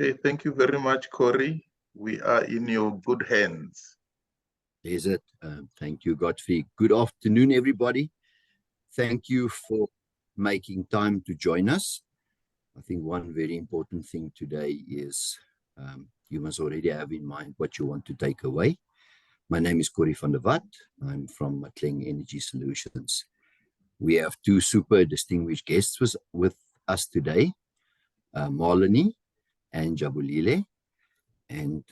Okay, thank you very much, Corey. We are in your good hands. There's it. Thank you, Godfrey. Good afternoon, everybody. Thank you for making time to join us. I think one very important thing today is you must already have in mind what you want to take away. My name is Corey van der Walt. I'm from Matleng Energy Solutions. We have two super distinguished guests with us today, Marlene and Jabulile. And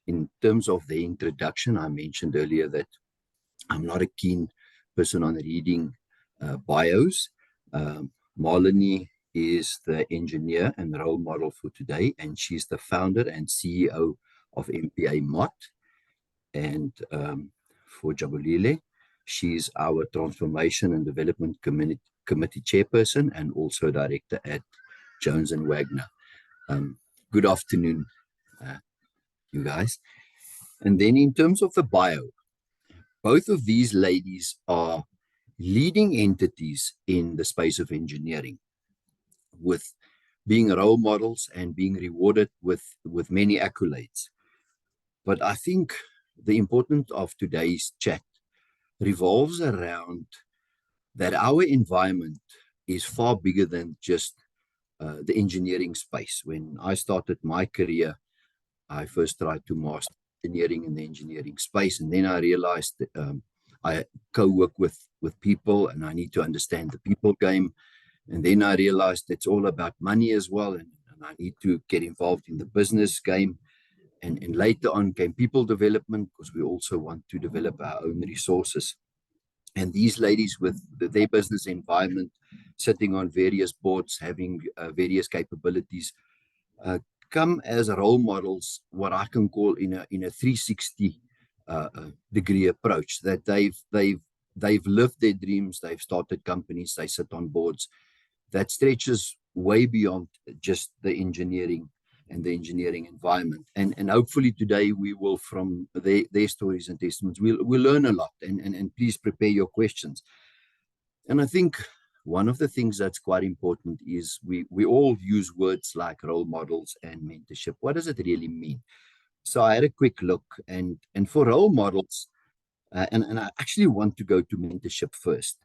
in terms of the introduction, I mentioned earlier that I'm not a keen person on reading bios. Marlene is the engineer and role model for today, and she's the founder and CEO of MPA Mott. And for Jabulile, she's our Transformation and Development Committee Chairperson and also Director at Jones and Wagner. Good afternoon, you guys. And then in terms of the bio, both of these ladies are leading entities in the space of engineering, with being role models and being rewarded with many accolades. But I think the importance of today's chat revolves around that our environment is far bigger than just the engineering space. When I started my career, I first tried to master engineering in the engineering space, and then I realized that I co-work with people and I need to understand the people game. And then I realized it's all about money as well, and I need to get involved in the business game. And later on came people development, because we also want to develop our own resources. And these ladies with their business environment, sitting on various boards, having various capabilities, come as role models, what I can call in a 360 degree approach, that they've lived their dreams, they've started companies, they sit on boards that stretches way beyond just the engineering and the engineering environment. And hopefully today we will, from their stories and testimonies, we'll learn a lot, and please prepare your questions. And I think one of the things that's quite important is we all use words like role models and mentorship. What does it really mean? So I had a quick look, and for role models, and I actually want to go to mentorship first,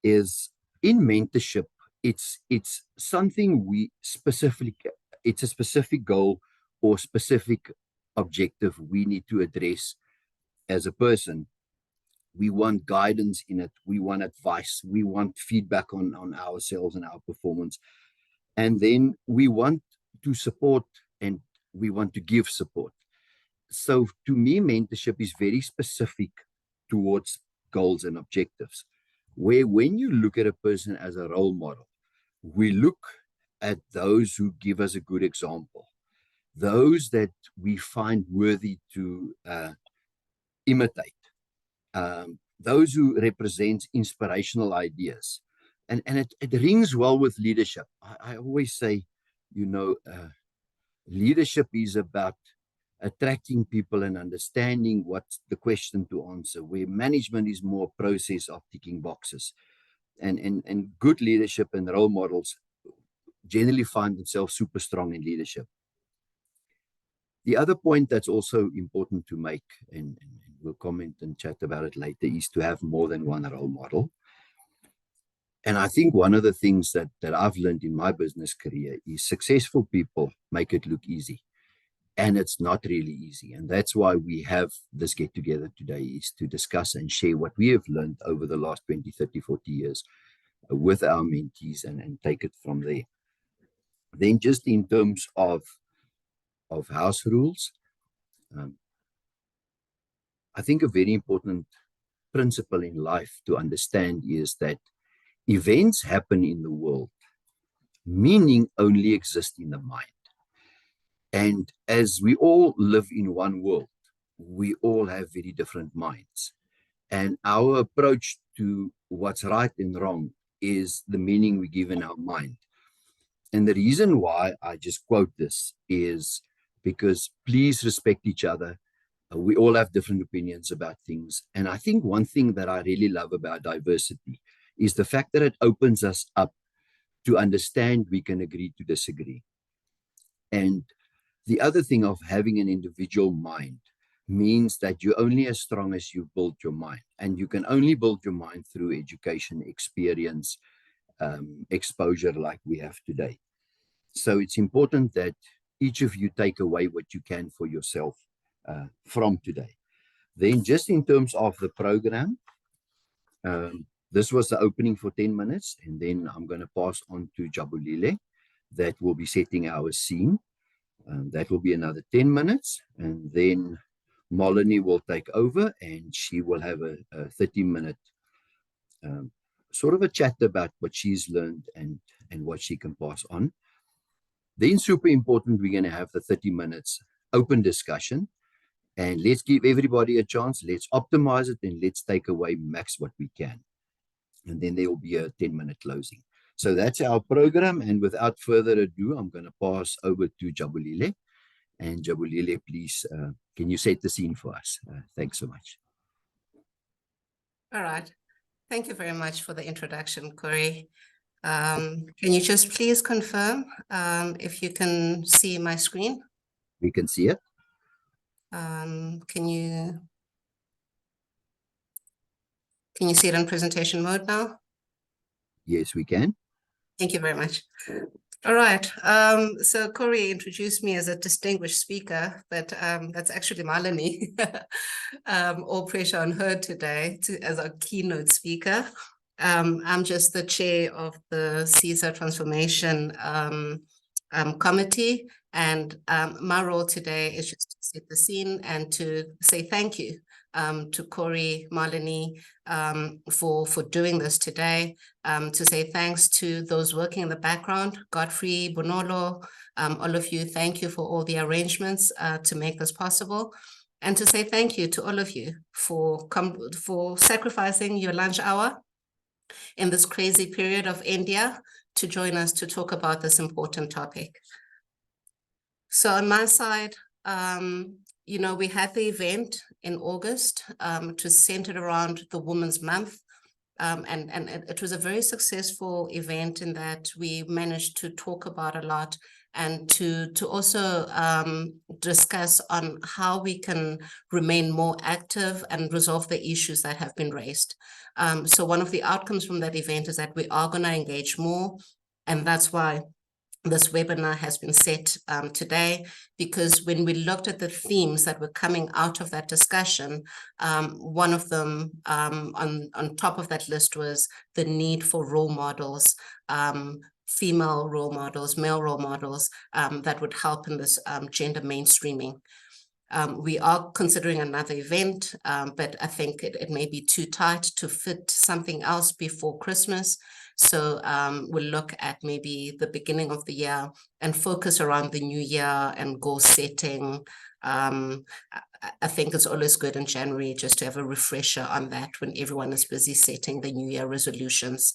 is in mentorship, it's something it's a specific goal or specific objective we need to address as a person. We want guidance in it. We want advice. We want feedback on ourselves and our performance. And then we want to support and we want to give support. So to me, mentorship is very specific towards goals and objectives, where when you look at a person as a role model, we look at those who give us a good example, those that we find worthy to imitate, those who represent inspirational ideas. And it rings well with leadership. I always say, leadership is about attracting people and understanding what's the question to answer, where management is more a process of ticking boxes. And good leadership and role models generally find themselves super strong in leadership. The other point that's also important to make, and we'll comment and chat about it later, is to have more than one role model. And I think one of the things that I've learned in my business career is successful people make it look easy. And it's not really easy. And that's why we have this get together today, is to discuss and share what we have learned over the last 20, 30, 40 years with our mentees and take it from there. Then just in terms of house rules, I think a very important principle in life to understand is that events happen in the world, meaning only exist in the mind. And as we all live in one world, we all have very different minds. And our approach to what's right and wrong is the meaning we give in our mind. And the reason why I just quote this is because please respect each other. We all have different opinions about things. And I think one thing that I really love about diversity is the fact that it opens us up to understand we can agree to disagree. And The other thing of having an individual mind means that you're only as strong as you build your mind. And you can only build your mind through education, experience, exposure like we have today. So it's important that each of you take away what you can for yourself from today. Then just in terms of the program, this was the opening for 10 minutes, and then I'm going to pass on to Jabulile that will be setting our scene. That will be another 10 minutes, and then Molony will take over, and she will have a 30-minute sort of a chat about what she's learned and what she can pass on. Then super important, we're going to have the 30 minutes open discussion, and let's give everybody a chance. Let's optimize it, and let's take away max what we can. And then there will be a 10-minute closing. So that's our program. And without further ado, I'm going to pass over to Jabulile. And Jabulile, please, can you set the scene for us? Thanks so much. All right. Thank you very much for the introduction, Corey. Can you just please confirm if you can see my screen? We can see it. Can you see it in presentation mode now? Yes, we can. Thank you very much. All right. So Corey introduced me as a distinguished speaker, but that's actually Malini. All pressure on her today as our keynote speaker. I'm just the chair of the CESA Transformation Committee, and my role today is just to set the scene and to say thank you to Corey, Malini, for doing this today, to say thanks to those working in the background, Godfrey, Bonolo, all of you, thank you for all the arrangements to make this possible, and to say thank you to all of you for sacrificing your lunch hour in this crazy period of India to join us to talk about this important topic. So on my side, you know, we had the event in August, it was centered around the Women's Month, and it was a very successful event in that we managed to talk about a lot and to also discuss on how we can remain more active and resolve the issues that have been raised. So one of the outcomes from that event is that we are going to engage more, and that's why this webinar has been set today, because when we looked at the themes that were coming out of that discussion, one of them on top of that list was the need for role models, female role models, male role models that would help in this gender mainstreaming. We are considering another event, but I think it may be too tight to fit something else before Christmas. So we'll look at maybe the beginning of the year and focus around the new year and goal setting. I think it's always good in January just to have a refresher on that when everyone is busy setting the new year resolutions.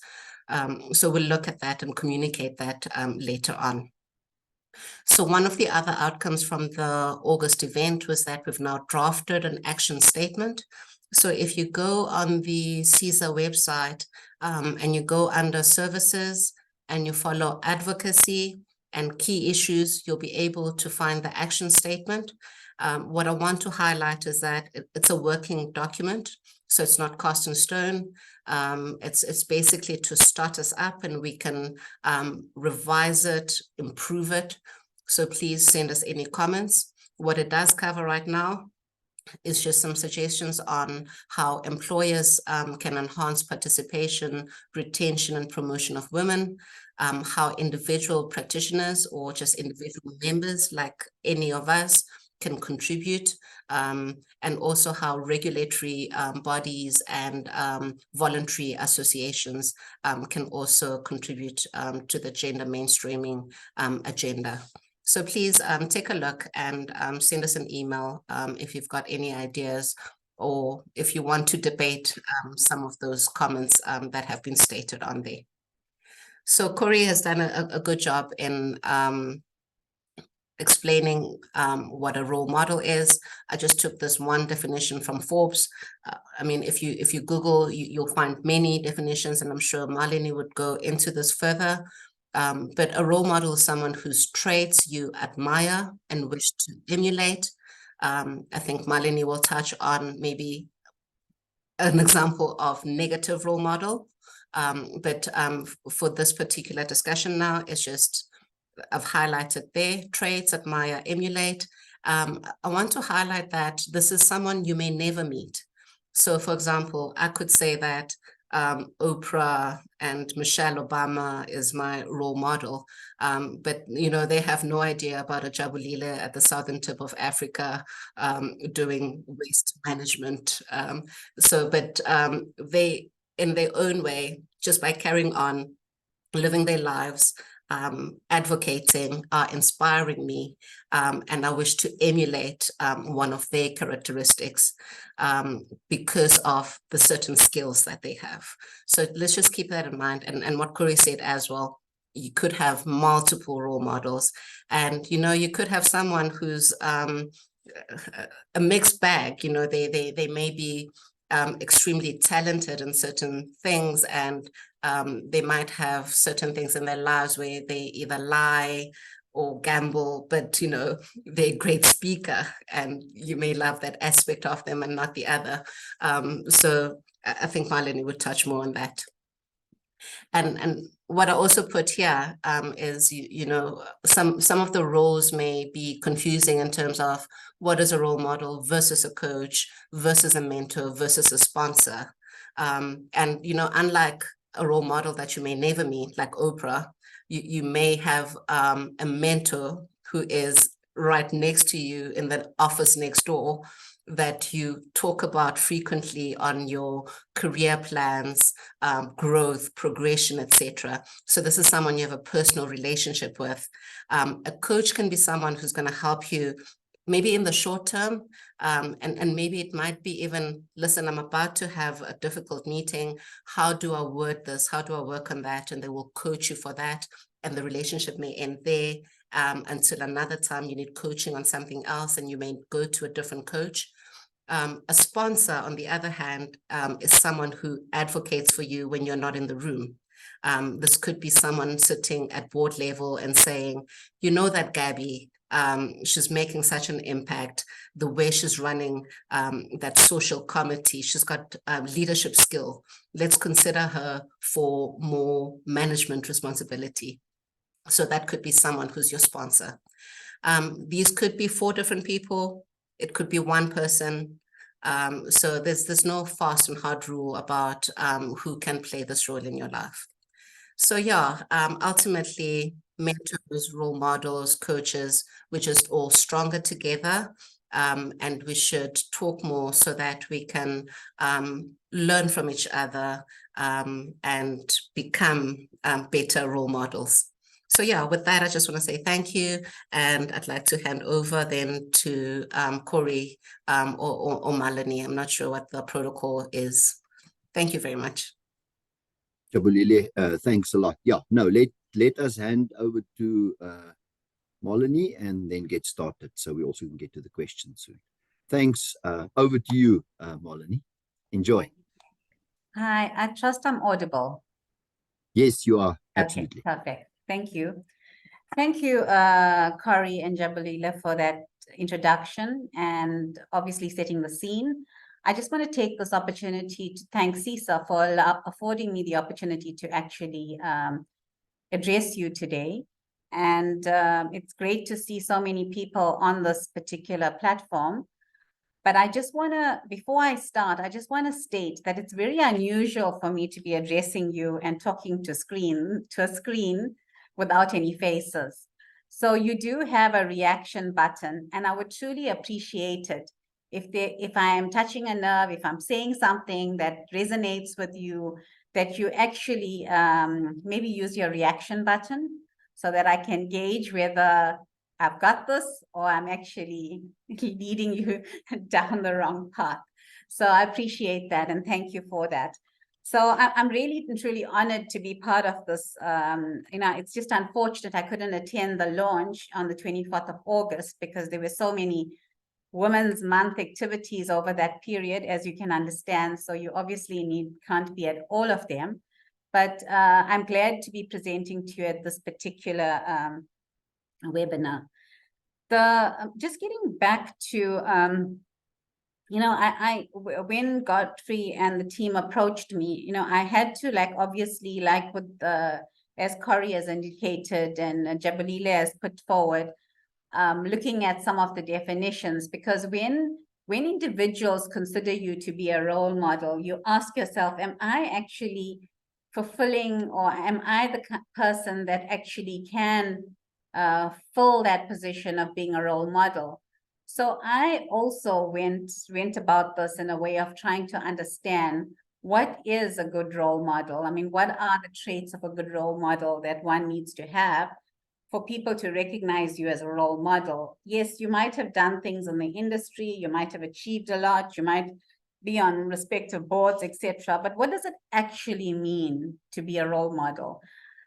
So we'll look at that and communicate that later on. So one of the other outcomes from the August event was that we've now drafted an action statement. So if you go on the CESA website and you go under services and you follow advocacy and key issues, you'll be able to find the action statement. What I want to highlight is that it's a working document, so it's not cast in stone. It's basically to start us up, and we can revise it, improve it. So please send us any comments. What it does cover right now is just some suggestions on how employers can enhance participation, retention, and promotion of women, how individual practitioners or just individual members like any of us can contribute, and also how regulatory bodies and voluntary associations can also contribute to the gender mainstreaming agenda. So please take a look and send us an email if you've got any ideas, or if you want to debate some of those comments that have been stated on there. So Corey has done a good job in explaining what a role model is. I just took this one definition from Forbes. I mean, if you Google, you'll find many definitions, and I'm sure Malini would go into this further. But a role model is someone whose traits you admire and wish to emulate. I think Malini will touch on maybe an example of negative role model. But for this particular discussion now, it's just, I've highlighted their traits, admire, emulate. I want to highlight that this is someone you may never meet. So for example, I could say that Oprah and Michelle Obama is my role model. But, you know, they have no idea about a Jabulile at the southern tip of Africa doing waste management. But they, in their own way, just by carrying on, living their lives, advocating, are inspiring me, and I wish to emulate one of their characteristics because of the certain skills that they have. So let's just keep that in mind. And what Corey said as well, you could have multiple role models, and you know, you could have someone who's a mixed bag. You know, they may be extremely talented in certain things, and they might have certain things in their lives where they either lie or gamble, but you know, they're a great speaker and you may love that aspect of them and not the other. So I think Marlene would touch more on that. And what I also put here is, you know, some of the roles may be confusing in terms of what is a role model versus a coach versus a mentor versus a sponsor. And, you know, unlike a role model that you may never meet, like Oprah, you may have a mentor who is right next to you in the office next door that you talk about frequently on your career plans, growth, progression, etc. So this is someone you have a personal relationship with. A coach can be someone who's going to help you maybe in the short term, and maybe it might be even, listen, I'm about to have a difficult meeting. How do I word this? How do I work on that? And they will coach you for that. And the relationship may end there until another time you need coaching on something else, and you may go to a different coach. A sponsor, on the other hand, is someone who advocates for you when you're not in the room. This could be someone sitting at board level and saying, you know, that Gabby, she's making such an impact, the way she's running that social committee, she's got leadership skill. Let's consider her for more management responsibility. So that could be someone who's your sponsor. These could be 4 different people. It could be one person. So there's no fast and hard rule about who can play this role in your life. So yeah, ultimately, mentors, role models, coaches, we're just all stronger together. And we should talk more so that we can learn from each other and become better role models. So yeah, with that, I just want to say thank you. And I'd like to hand over then to Corey or Malini. I'm not sure what the protocol is. Thank you very much. Jabulile, thanks a lot. Yeah, no, let us hand over to Malini and then get started, so we also can get to the questions soon. Thanks. Over to you, Malini. Enjoy. Hi, I trust I'm audible. Yes, you are. Absolutely. Okay, perfect. Thank you. Thank you, Corey and Jabulile, for that introduction and obviously setting the scene. I just want to take this opportunity to thank CESA for affording me the opportunity to actually address you today. And it's great to see so many people on this particular platform. But I just want to, before I start, I just want to state that it's very unusual for me to be addressing you and talking to a screen without any faces. So you do have a reaction button, and I would truly appreciate it if I am touching a nerve, if I'm saying something that resonates with you, that you actually maybe use your reaction button so that I can gauge whether I've got this or I'm actually leading you down the wrong path. So I appreciate that and thank you for that. So I'm really and truly honored to be part of this. It's just unfortunate I couldn't attend the launch on the 24th of August because there were so many Women's Month activities over that period, as you can understand. So you obviously can't be at all of them. but I'm glad to be presenting to you at this particular webinar. Just getting back to, when Godfrey and the team approached me, I had to, like, obviously, like with as Corey has indicated and Jabalila has put forward, looking at some of the definitions, because when individuals consider you to be a role model, you ask yourself, am I actually fulfilling, or am I the person that actually can fill that position of being a role model? So I also went about this in a way of trying to understand what is a good role model. I mean, what are the traits of a good role model that one needs to have for people to recognize you as a role model? Yes, you might have done things in the industry, you might have achieved a lot, you might be on respective boards, etc. But what does it actually mean to be a role model?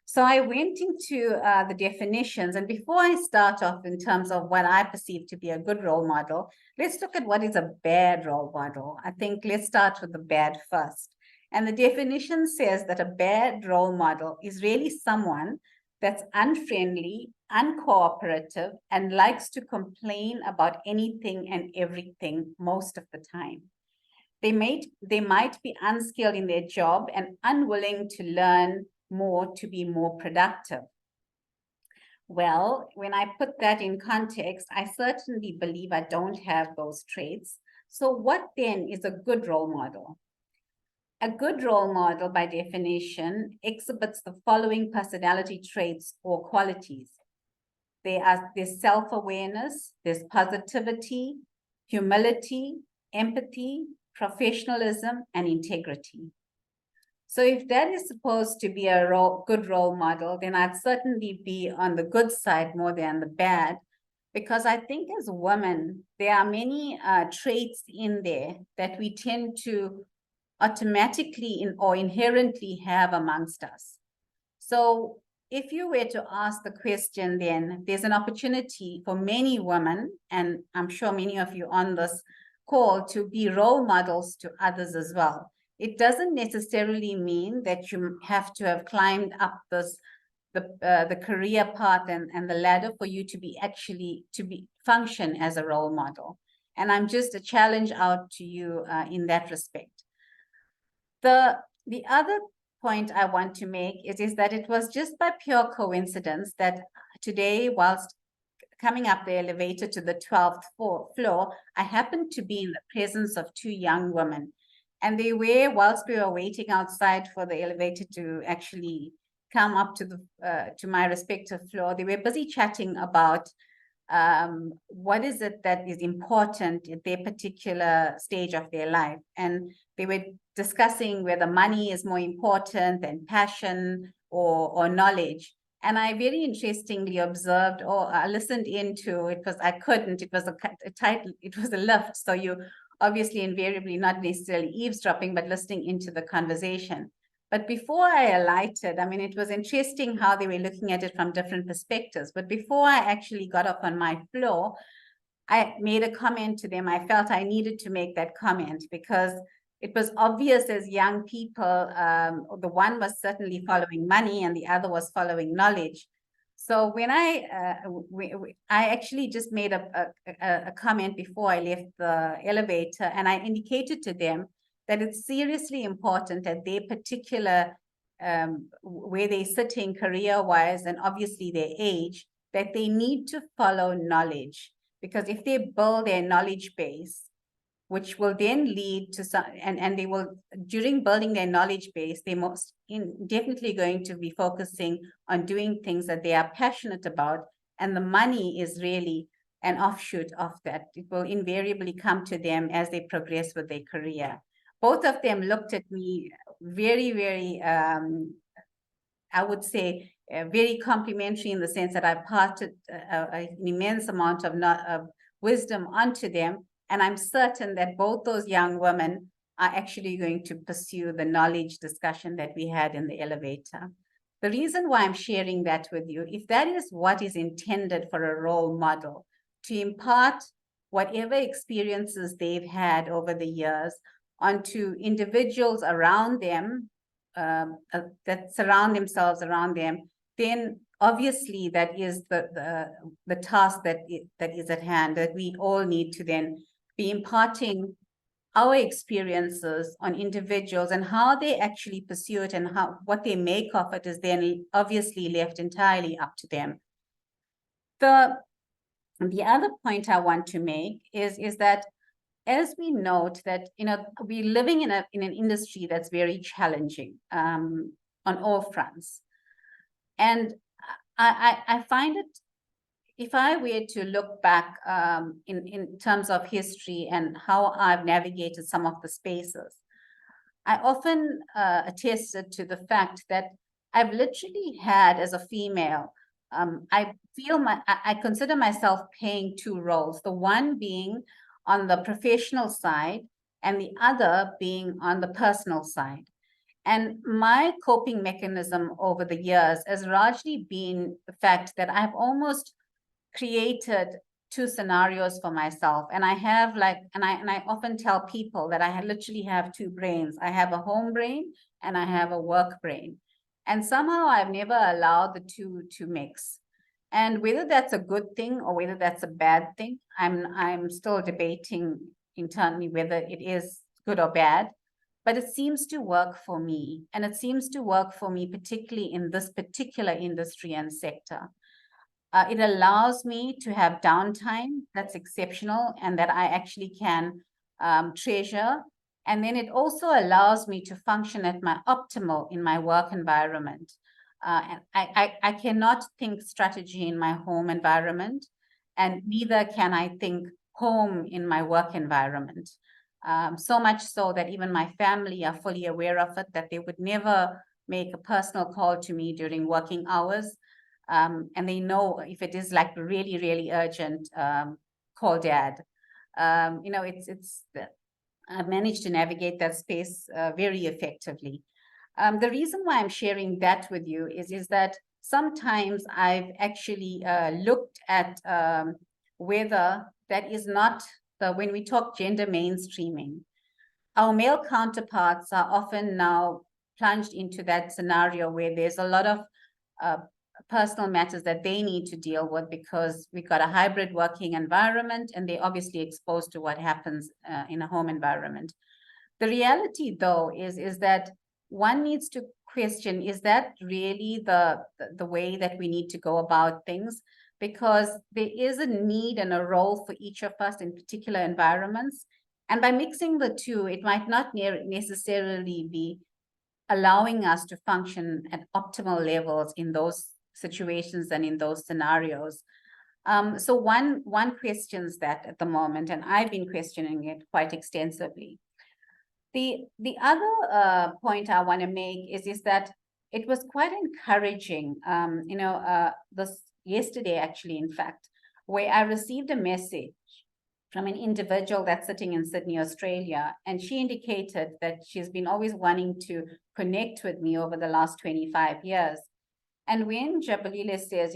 So I went into the definitions, and before I start off in terms of what I perceive to be a good role model, let's look at what is a bad role model. I think let's start with the bad first. And the definition says that a bad role model is really someone that's unfriendly, uncooperative, and likes to complain about anything and everything most of the time. They might be unskilled in their job and unwilling to learn more to be more productive. Well, when I put that in context, I certainly believe I don't have those traits. So what then is a good role model? A good role model, by definition, exhibits the following personality traits or qualities. There's self-awareness, there's positivity, humility, empathy, professionalism, and integrity. So if that is supposed to be a good role model, then I'd certainly be on the good side more than the bad, because I think as women, there are many traits in there that we tend to automatically or inherently have amongst us. So if you were to ask the question, then there's an opportunity for many women, and I'm sure many of you on this call, to be role models to others as well. It doesn't necessarily mean that you have to have climbed up the career path and the ladder for you to be function as a role model. And I'm just a challenge out to you in that respect. The other point I want to make is that it was just by pure coincidence that today, whilst coming up the elevator to the 12th floor, I happened to be in the presence of two young women. And they were, whilst we were waiting outside for the elevator to actually come up to my respective floor, they were busy chatting about what is it that is important at their particular stage of their life. And they were discussing whether money is more important than passion or knowledge. And I very interestingly observed, or I listened into it, because I couldn't, it was a title, it was a lift. So you obviously invariably not necessarily eavesdropping, but listening into the conversation. But before I alighted, I mean, it was interesting how they were looking at it from different perspectives. But before I actually got up on my floor, I made a comment to them. I felt I needed to make that comment because it was obvious as young people, the one was certainly following money and the other was following knowledge. So when I actually just made a comment before I left the elevator, and I indicated to them that it's seriously important at their particular, where they're sitting career-wise and obviously their age, that they need to follow knowledge. Because if they build their knowledge base, which will then lead to some, and they will, during building their knowledge base, they're definitely going to be focusing on doing things that they are passionate about. And the money is really an offshoot of that. It will invariably come to them as they progress with their career. Both of them looked at me very, very, I would say, very complimentary, in the sense that I imparted an immense amount of wisdom onto them. And I'm certain that both those young women are actually going to pursue the knowledge discussion that we had in the elevator. The reason why I'm sharing that with you, if that is what is intended for a role model, to impart whatever experiences they've had over the years onto individuals around them, that surround themselves around them, then obviously that is the task that is at hand, that we all need to then be imparting our experiences on individuals, and how they actually pursue it and what they make of it is then obviously left entirely up to them. The other point I want to make is that, as we note that, we're living in an industry that's very challenging on all fronts. And I find it, if I were to look back in terms of history and how I've navigated some of the spaces, I often attested to the fact that I've literally had, as a female, I consider myself playing two roles, the one being on the professional side and the other being on the personal side. And my coping mechanism over the years has largely been the fact that I've almost created two scenarios for myself. And I have and I often tell people that I literally have two brains. I have a home brain and I have a work brain. And somehow I've never allowed the two to mix. And whether that's a good thing or whether that's a bad thing, I'm still debating internally whether it is good or bad. But it seems to work for me. And it seems to work for me, particularly in this particular industry and sector. It allows me to have downtime that's exceptional and that I actually can treasure. And then it also allows me to function at my optimal in my work environment. And I cannot think strategy in my home environment, and neither can I think home in my work environment. So much so that even my family are fully aware of it, that they would never make a personal call to me during working hours. And they know if it is like really, really urgent, call dad. I've managed to navigate that space very effectively. The reason why I'm sharing that with you is that sometimes I've actually looked at whether that is not when we talk gender mainstreaming, our male counterparts are often now plunged into that scenario where there's a lot of personal matters that they need to deal with because we've got a hybrid working environment and they're obviously exposed to what happens in a home environment. The reality, though, is that one needs to question, is that really the way that we need to go about things? Because there is a need and a role for each of us in particular environments. And by mixing the two, it might not necessarily be allowing us to function at optimal levels in those situations and in those scenarios. So one questions that at the moment, and I've been questioning it quite extensively. The other point I want to make is that it was quite encouraging, this yesterday actually, in fact, where I received a message from an individual that's sitting in Sydney, Australia, and she indicated that she's been always wanting to connect with me over the last 25 years. And when Jabulile says,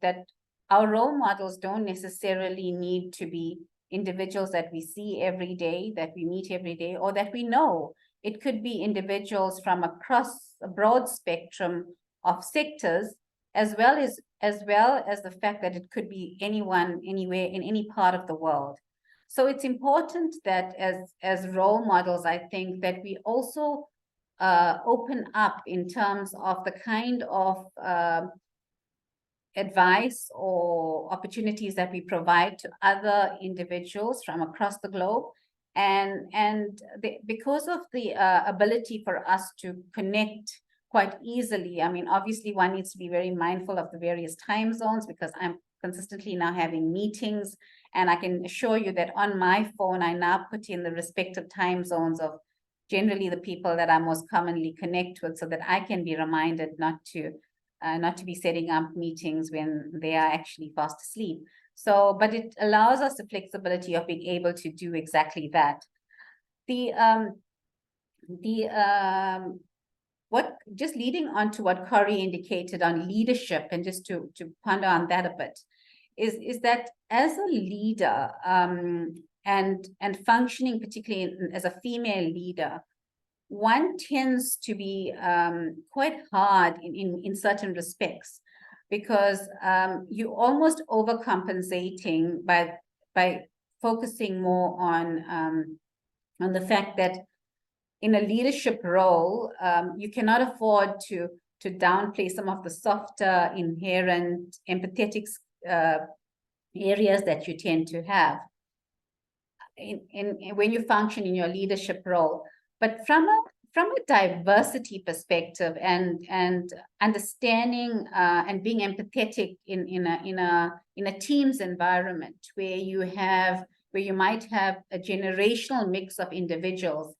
that our role models don't necessarily need to be individuals that we see every day, that we meet every day, or that we know. It could be individuals from across a broad spectrum of sectors, as well as the fact that it could be anyone, anywhere, in any part of the world. So it's important that as role models, I think that we also open up in terms of the kind of advice or opportunities that we provide to other individuals from across the globe. And because of the ability for us to connect quite easily, I mean, obviously one needs to be very mindful of the various time zones because I'm consistently now having meetings, and I can assure you that on my phone, I now put in the respective time zones of generally the people that I most commonly connect with so that I can be reminded not to be setting up meetings when they are actually fast asleep. So, but it allows us the flexibility of being able to do exactly that. Just leading on to what Corey indicated on leadership, and just to ponder on that a bit, is that as a leader and functioning particularly as a female leader, one tends to be quite hard in certain respects, because you're almost overcompensating by focusing more on the fact that in a leadership role, you cannot afford to downplay some of the softer, inherent, empathetic areas that you tend to have when you function in your leadership role. But from a diversity perspective and understanding and being empathetic in a team's environment where you might have a generational mix of individuals,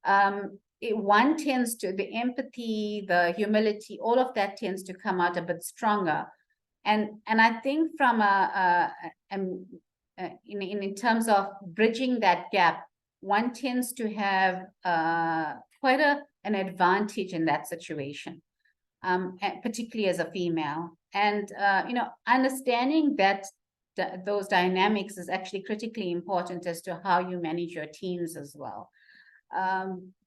one tends to, the empathy, the humility, all of that tends to come out a bit stronger. And I think from in terms of bridging that gap, one tends to have quite an advantage in that situation, particularly as a female. And understanding that those dynamics is actually critically important as to how you manage your teams as well.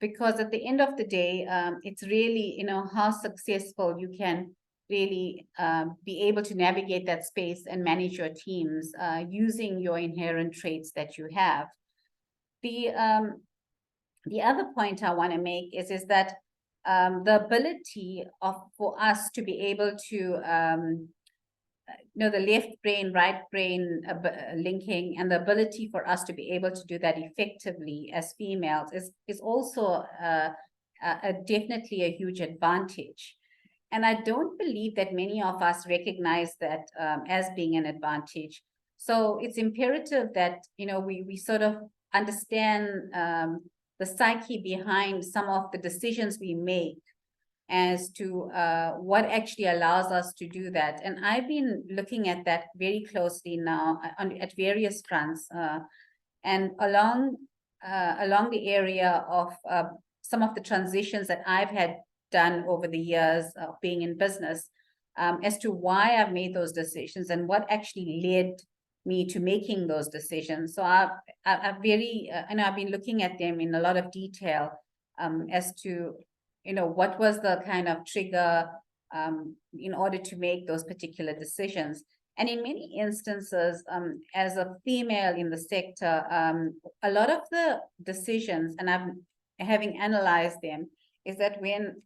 Because at the end of the day, it's really, how successful you can really be able to navigate that space and manage your teams using your inherent traits that you have. The other point I want to make is that the ability for us to be able to the left brain, right brain linking, and the ability for us to be able to do that effectively as females is also definitely a huge advantage. And I don't believe that many of us recognize that as being an advantage. So it's imperative that, we sort of understand the psyche behind some of the decisions we make as to what actually allows us to do that. And I've been looking at that very closely now at various fronts, and along the area of some of the transitions that I've had done over the years of being in business, as to why I've made those decisions and what actually led me to making those decisions. So I've been looking at them in a lot of detail as to what was the kind of trigger in order to make those particular decisions. And in many instances, as a female in the sector, a lot of the decisions, and having analyzed them, is that when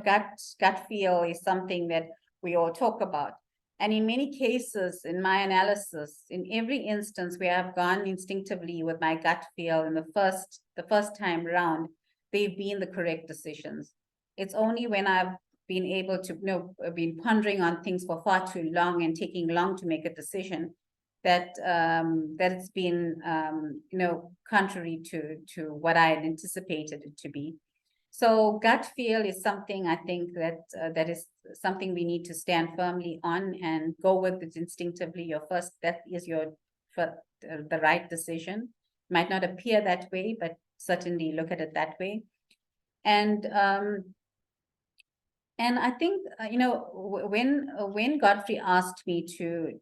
gut feel is something that we all talk about. And in many cases, in my analysis, in every instance where I've gone instinctively with my gut feel in the first time round, they've been the correct decisions. It's only when I've been able to, been pondering on things for far too long and taking long to make a decision, that it's been, contrary to what I had anticipated it to be. So gut feel is something I think that is something we need to stand firmly on and go with it instinctively. That is the right decision. Might not appear that way, but certainly look at it that way. And I think when Godfrey asked me to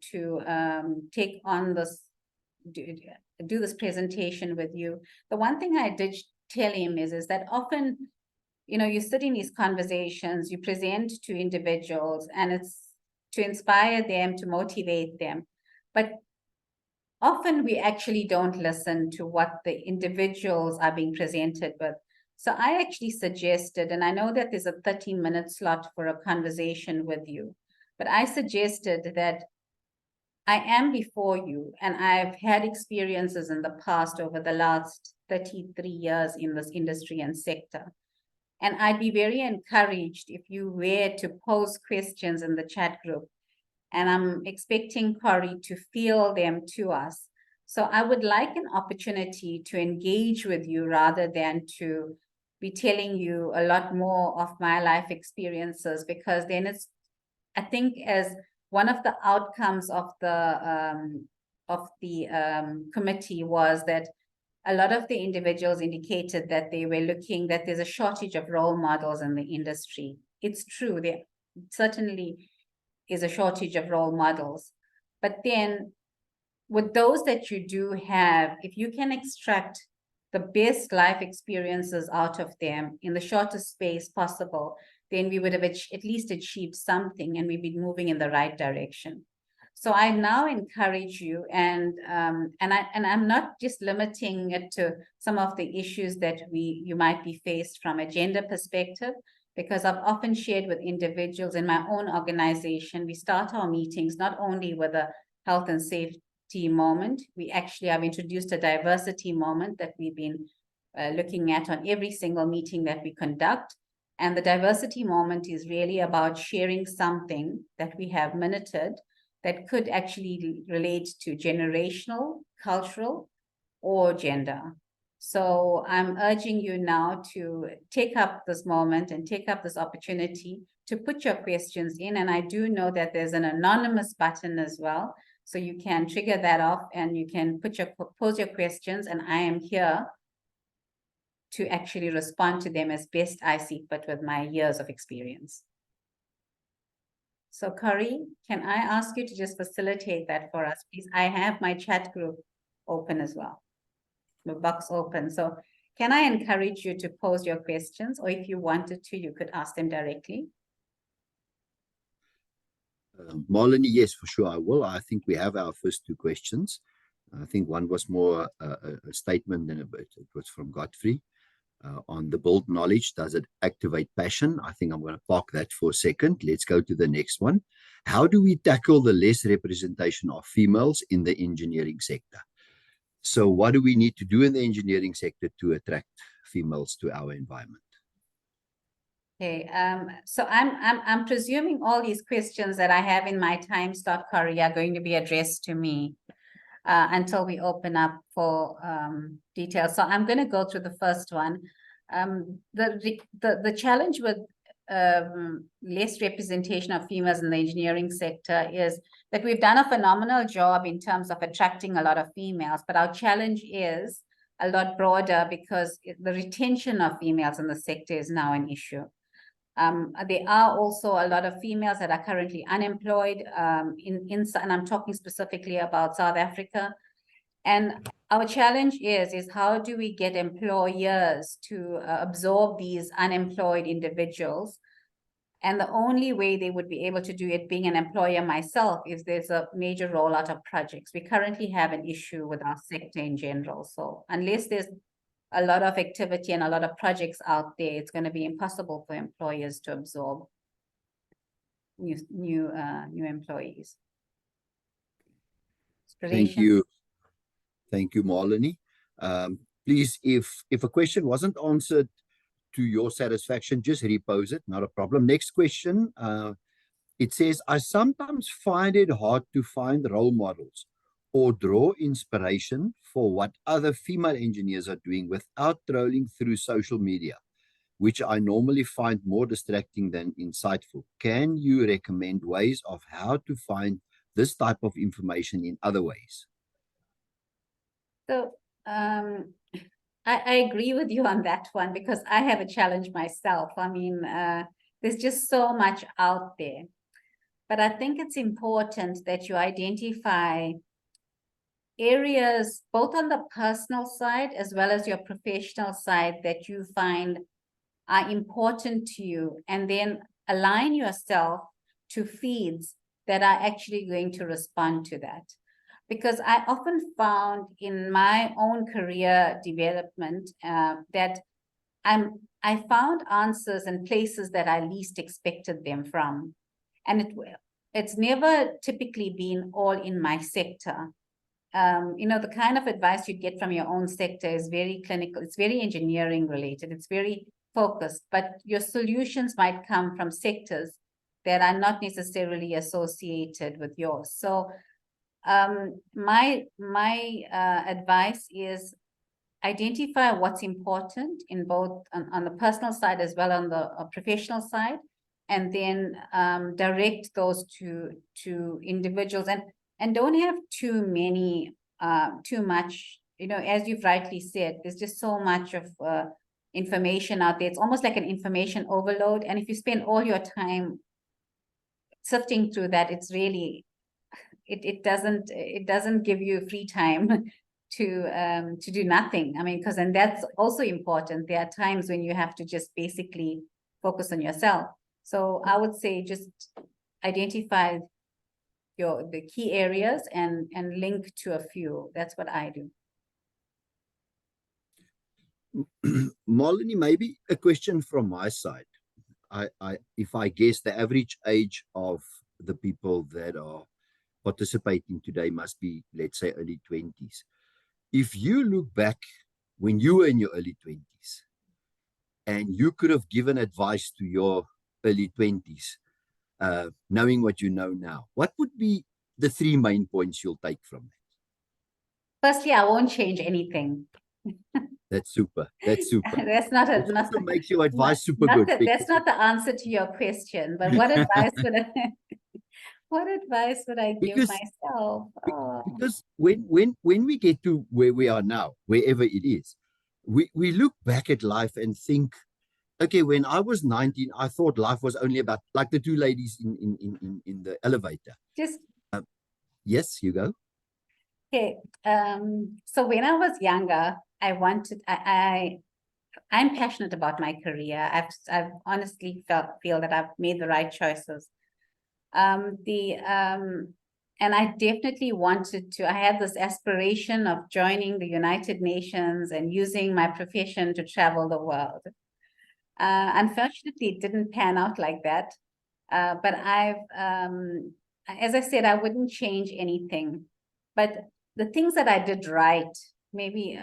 take on this, do this presentation with you, the one thing I did tell him is that often, you sit in these conversations, you present to individuals, and it's to inspire them, to motivate them, but often we actually don't listen to what the individuals are being presented with. So I actually suggested, and I know that there's a 30-minute slot for a conversation with you, but I suggested that I am before you, and I've had experiences in the past over the last 33 years in this industry and sector. And I'd be very encouraged if you were to pose questions in the chat group. And I'm expecting Corey to field them to us. So I would like an opportunity to engage with you rather than to be telling you a lot more of my life experiences, because then I think as one of the outcomes of the committee was that a lot of the individuals indicated that they were looking, that there's a shortage of role models in the industry. It's true, there certainly is a shortage of role models. But then with those that you do have, if you can extract the best life experiences out of them in the shortest space possible, then we would have at least achieved something and we'd be moving in the right direction. So I now encourage you, and I'm not just limiting it to some of the issues that you might be faced from a gender perspective, because I've often shared with individuals in my own organization, we start our meetings not only with a health and safety moment, we actually have introduced a diversity moment that we've been looking at on every single meeting that we conduct. And the diversity moment is really about sharing something that we have minuted that could actually relate to generational, cultural, or gender. So I'm urging you now to take up this moment and take up this opportunity to put your questions in. And I do know that there's an anonymous button as well. So you can trigger that off and you can pose your questions, and I am here to actually respond to them as best I see fit with my years of experience. So Corey, can I ask you to just facilitate that for us, please? I have my chat group open as well, the box open. So can I encourage you to pose your questions, or if you wanted to, you could ask them directly? Marlene, yes, for sure, I will. I think we have our first two questions. I think one was more a statement than a bit. It was from Godfrey. On the build knowledge, does it activate passion? I think I'm going to park that for a second. Let's go to the next one. How do we tackle the less representation of females in the engineering sector? So what do we need to do in the engineering sector to attract females to our environment? Okay, so I'm presuming all these questions that I have in my time slot, Corey, are going to be addressed to me until we open up for details. So I'm going to go through the first one. The challenge with less representation of females in the engineering sector is that we've done a phenomenal job in terms of attracting a lot of females, but our challenge is a lot broader because the retention of females in the sector is now an issue. There are also a lot of females that are currently unemployed and I'm talking specifically about South Africa. And our challenge is how do we get employers to absorb these unemployed individuals? And the only way they would be able to do it, being an employer myself, is there's a major rollout of projects. We currently have an issue with our sector in general. So unless there's a lot of activity and a lot of projects out there, it's going to be impossible for employers to absorb new employees. Thank you. Thank you, Marlene. Please, if a question wasn't answered to your satisfaction, just repose it, not a problem. Next question. It says, I sometimes find it hard to find role models or draw inspiration for what other female engineers are doing without trolling through social media, which I normally find more distracting than insightful. Can you recommend ways of how to find this type of information in other ways? So I agree with you on that one, because I have a challenge myself. I mean, there's just so much out there. But I think it's important that you identify areas both on the personal side as well as your professional side that you find are important to you, and then align yourself to feeds that are actually going to respond to that. Because I often found in my own career development that I found answers in places that I least expected them from. And it's never typically been all in my sector. The kind of advice you get from your own sector is very clinical. It's very engineering related. It's very focused, but your solutions might come from sectors that are not necessarily associated with yours. So my advice is identify what's important in both on the personal side as well on the professional side, and then direct those to individuals, and don't have too much, as you've rightly said, there's just so much of information out there. It's almost like an information overload. And if you spend all your time sifting through that, it's really, it doesn't give you free time to do nothing. I mean, and that's also important. There are times when you have to just basically focus on yourself. So I would say just identify the key areas and link to a few. That's what I do. Marlene, maybe a question from my side. If I guess the average age of the people that are participating today must be, let's say, early 20s. If you look back when you were in your early 20s and you could have given advice to your early 20s, knowing what you know now, what would be the 3 main points you'll take from that? Firstly, I won't change anything. That's super. That's super. That's not a, It also makes your advice super good. That's not the answer to your question, but what advice would I what advice would I give myself? Oh. Because when we get to where we are now, wherever it is, we look back at life and think, okay, when I was 19, I thought life was only about, like the 2 ladies in the elevator. Just yes, you go. Okay. So when I was younger, I'm passionate about my career. I've honestly feel that I've made the right choices. And I definitely wanted to, I had this aspiration of joining the United Nations and using my profession to travel the world. Unfortunately, it didn't pan out like that. But as I said, I wouldn't change anything. But the things that I did right, maybe,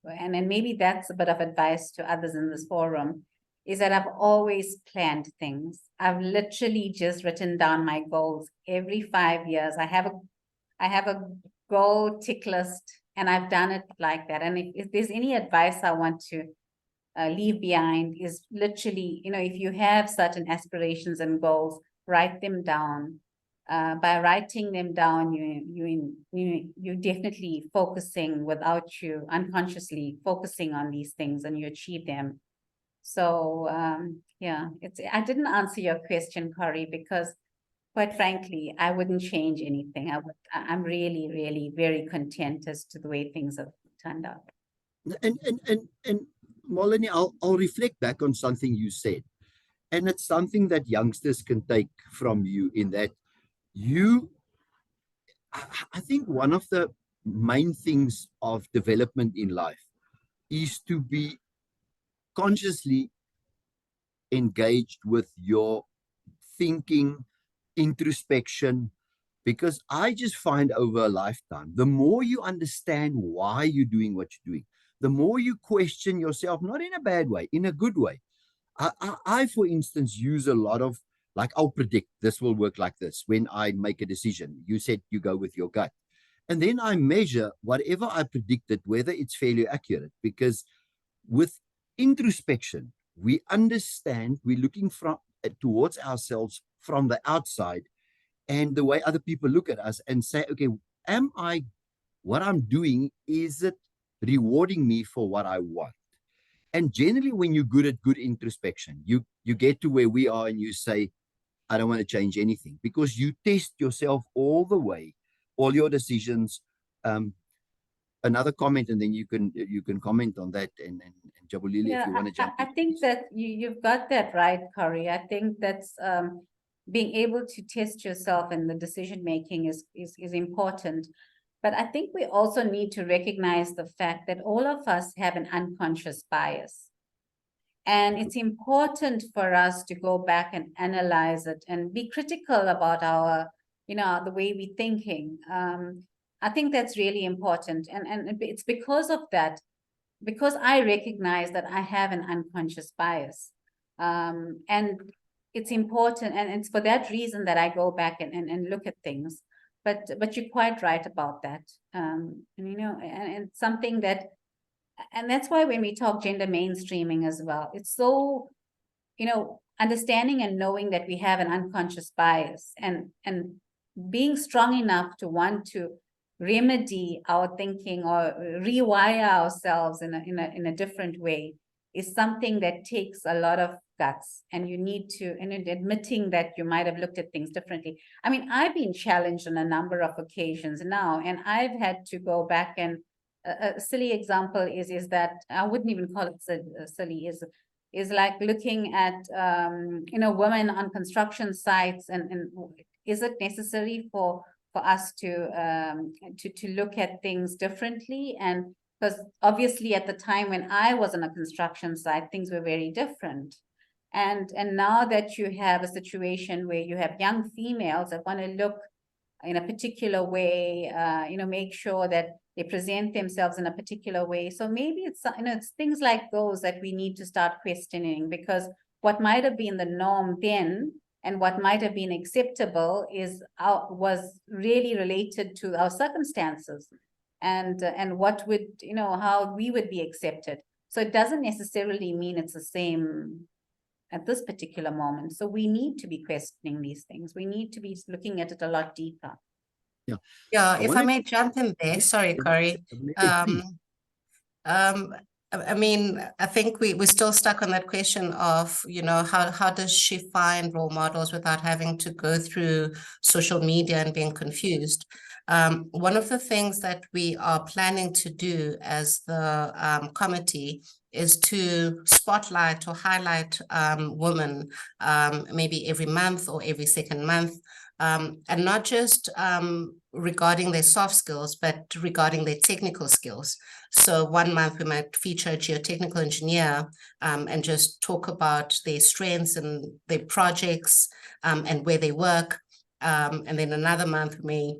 and maybe that's a bit of advice to others in this forum, is that I've always planned things. I've literally just written down my goals every 5 years. I have a goal tick list, and I've done it like that. And if there's any advice I want to leave behind, is literally, if you have certain aspirations and goals, write them down. By writing them down, you're definitely focusing without you unconsciously focusing on these things, and you achieve them. So yeah, I didn't answer your question, Corey, because quite frankly, I wouldn't change anything. I'm really, really very content as to the way things have turned out. And Marlene, I'll reflect back on something you said, and it's something that youngsters can take from you, in that I think one of the main things of development in life is to be consciously engaged with your thinking, introspection, because I just find over a lifetime, the more you understand why you're doing what you're doing, the more you question yourself, not in a bad way, in a good way. I for instance, use a lot of, like, I'll predict this will work like this when I make a decision. You said you go with your gut. And then I measure whatever I predicted, whether it's fairly accurate, because with introspection, we understand, we're looking towards ourselves from the outside, and the way other people look at us and say, okay, what I'm doing, is it rewarding me for what I want? And generally, when you're good at good introspection, you get to where we are and you say, I don't want to change anything, because you test yourself all the way, all your decisions. Another comment, and then you can comment on that, and Jabulile, if you want to jump in. I think that you've got that right, Corey. I think that's being able to test yourself in the decision making is important. But I think we also need to recognize the fact that all of us have an unconscious bias. And it's important for us to go back and analyze it and be critical about our, the way we're thinking. I think that's really important. And it's because of that, because I recognize that I have an unconscious bias. And it's important. And it's for that reason that I go back and look at things. But you're quite right about that. And it's something that, and that's why when we talk gender mainstreaming as well, it's so, understanding and knowing that we have an unconscious bias, and being strong enough to want to remedy our thinking or rewire ourselves in a different way is something that takes a lot of guts, and you need to, and admitting that you might have looked at things differently. I mean, I've been challenged on a number of occasions now, and I've had to go back and a silly example is that I wouldn't even call it silly, is like looking at women on construction sites, and is it necessary for us to look at things differently? And because obviously at the time when I was on a construction site, things were very different. And now that you have a situation where you have young females that want to look in a particular way, make sure that they present themselves in a particular way. So maybe it's, it's things like those that we need to start questioning, because what might have been the norm then and what might have been acceptable was really related to our circumstances and what would, how we would be accepted. So it doesn't necessarily mean it's the same at this particular moment. So we need to be questioning these things. We need to be looking at it a lot deeper. Yeah, if I may jump in there, sorry, Corey. I mean, I think we're still stuck on that question of, how does she find role models without having to go through social media and being confused? One of the things that we are planning to do as the committee is to spotlight or highlight women maybe every month or every second month, and not just regarding their soft skills, but regarding their technical skills. So 1 month we might feature a geotechnical engineer and just talk about their strengths and their projects and where they work. And then another month we may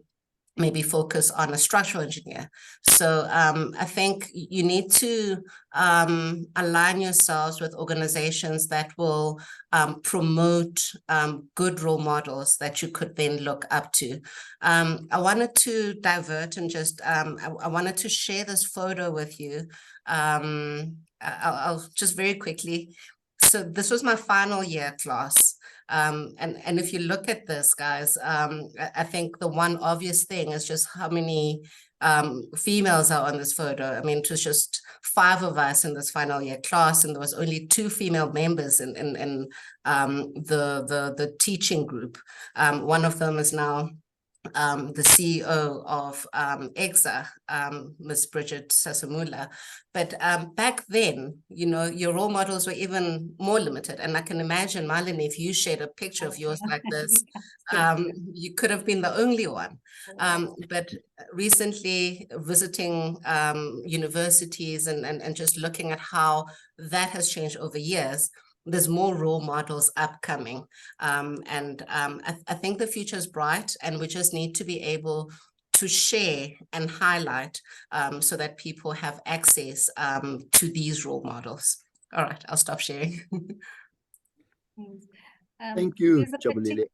maybe focus on a structural engineer. So I think you need to align yourselves with organizations that will promote good role models that you could then look up to. I wanted to divert and just, I wanted to share this photo with you. I'll just very quickly. So this was my final year class. And if you look at this, guys, I think the one obvious thing is just how many females are on this photo. I mean, it was just 5 of us in this final year class, and there was only 2 female members in the teaching group. One of them is now the CEO of CESA, Ms. Bridget Sasamula. But back then, your role models were even more limited. And I can imagine, Marlene, if you shared a picture of yours like this, you could have been the only one. But recently visiting universities and just looking at how that has changed over years, there's more role models upcoming. I think the future is bright, and we just need to be able to share and highlight so that people have access to these role models. All right, I'll stop sharing. Thank you, Jabulile.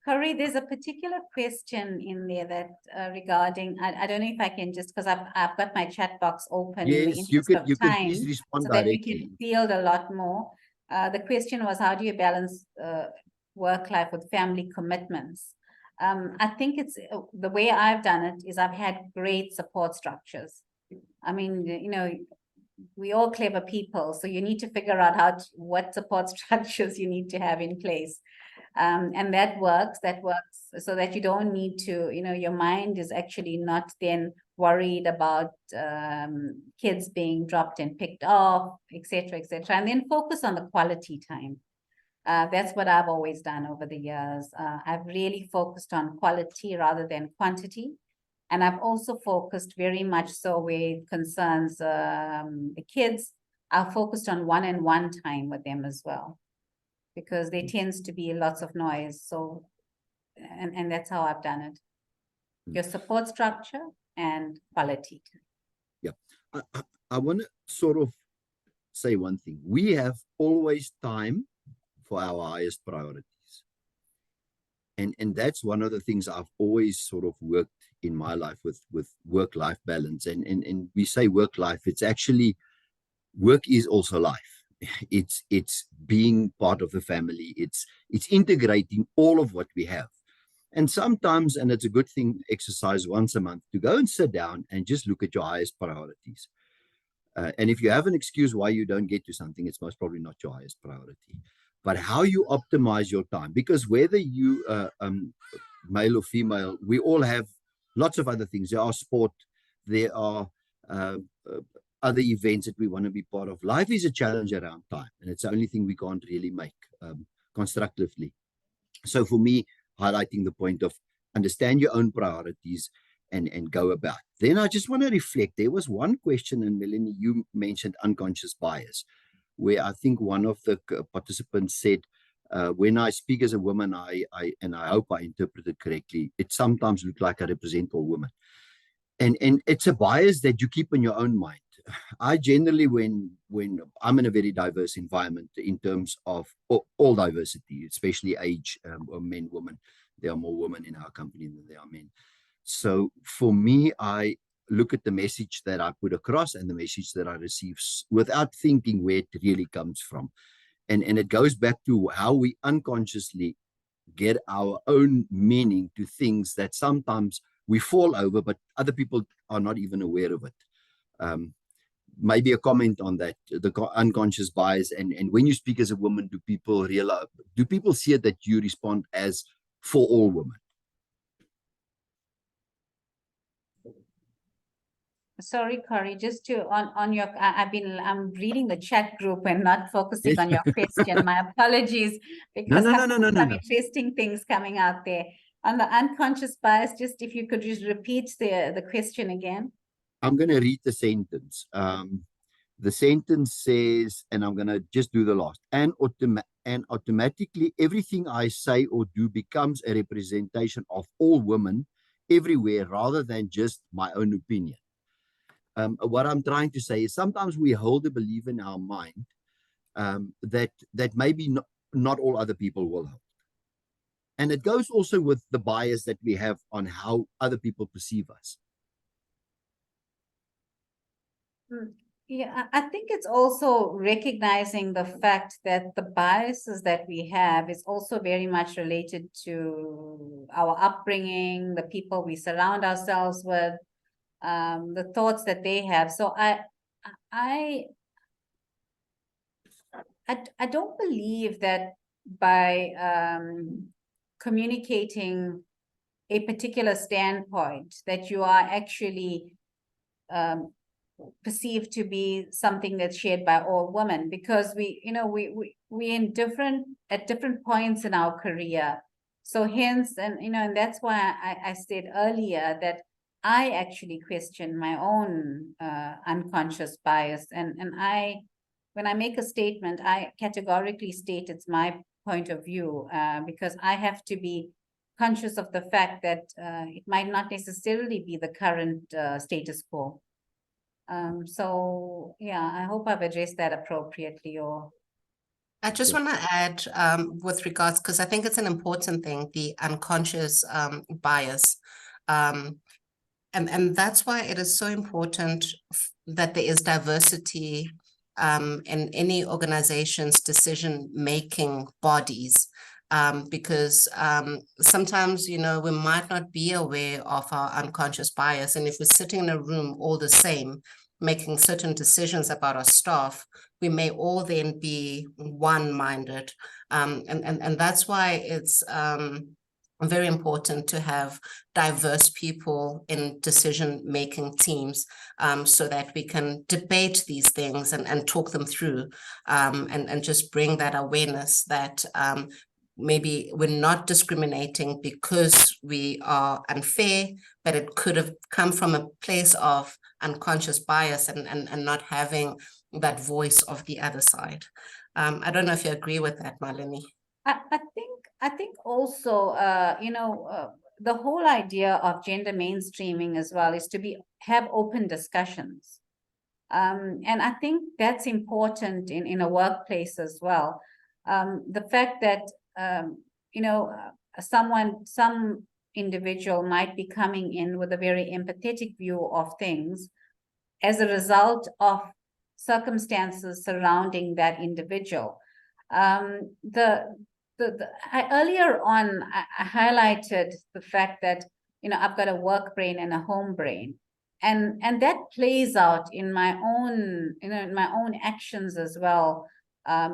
Corey, there's a particular question in there that regarding, I don't know if I can just, because I've got my chat box open. Yes, you can please respond so directly. that we can field a lot more. The question was, how do you balance work life with family commitments? I think it's the way I've done it is I've had great support structures. I mean, we all clever people, so you need to figure out what support structures you need to have in place. And that works so that you don't need to, your mind is actually not then worried about kids being dropped and picked off, etc., and then focus on the quality time. That's what I've always done over the years. I've really focused on quality rather than quantity. And I've also focused very much so where it concerns the kids. I've focused on one-on-one time with them as well, because there tends to be lots of noise. So, and that's how I've done it. Your support structure and quality. Yeah, I want to sort of say one thing. We have always time for our highest priorities. And that's one of the things I've always sort of worked in my life with work-life balance. And we say work-life, it's actually, work is also life. It's being part of the family. It's integrating all of what we have. And sometimes, and it's a good thing, exercise once a month to go and sit down and just look at your highest priorities. And if you have an excuse why you don't get to something, it's most probably not your highest priority. But how you optimize your time, because whether you male or female, we all have lots of other things. There are sport, there are uh, uh, other events that we want to be part of. Life is a challenge around time, and it's the only thing we can't really make constructively. So for me, highlighting the point of understand your own priorities and go about. Then I just want to reflect. There was one question, and Melanie, you mentioned unconscious bias, where I think one of the participants said, when I speak as a woman, and I hope I interpreted correctly, it sometimes looks like I represent all women. And it's a bias that you keep in your own mind. I generally, when I'm in a very diverse environment in terms of all diversity, especially age, or men, women, there are more women in our company than there are men. So for me, I look at the message that I put across and the message that I receive without thinking where it really comes from. And it goes back to how we unconsciously get our own meaning to things that sometimes we fall over, but other people are not even aware of it. Maybe a comment on that, the unconscious bias, and when you speak as a woman, do people realize, do people see it that you respond as for all women? Sorry, Corey, just to on your, I'm reading the chat group and not focusing on your question. My apologies, because No. some interesting things coming out there. On the unconscious bias, just if you could just repeat the question again. I'm going to read the sentence. The sentence says, and I'm going to just do the last, and automatically everything I say or do becomes a representation of all women everywhere rather than just my own opinion. What I'm trying to say is sometimes we hold a belief in our mind that maybe not all other people will hold. And it goes also with the bias that we have on how other people perceive us. Yeah, I think it's also recognizing the fact that the biases that we have is also very much related to our upbringing, the people we surround ourselves with, the thoughts that they have. So I don't believe that by communicating a particular standpoint that you are actually perceived to be something that's shared by all women, because we in at different points in our career. So hence, and that's why I said earlier that I actually question my own unconscious bias, and when I make a statement, I categorically state it's my point of view, because I have to be conscious of the fact that it might not necessarily be the current status quo. So yeah, I hope I've addressed that appropriately. Or I just want to add with regards, because I think it's an important thing, the unconscious bias. And that's why it is so important that there is diversity in any organization's decision-making bodies. Because sometimes, we might not be aware of our unconscious bias. And if we're sitting in a room all the same, making certain decisions about our staff, we may all then be one-minded. And that's why it's very important to have diverse people in decision-making teams, so that we can debate these things and talk them through, and just bring that awareness that maybe we're not discriminating because we are unfair, but it could have come from a place of unconscious bias and not having that voice of the other side. I don't know if you agree with that, Malini. I think also, the whole idea of gender mainstreaming as well is to have open discussions. And I think that's important in a workplace as well. The fact that, some individual might be coming in with a very empathetic view of things as a result of circumstances surrounding that individual. Earlier on, I highlighted the fact that, I've got a work brain and a home brain. And that plays out in my own, in my own actions as well,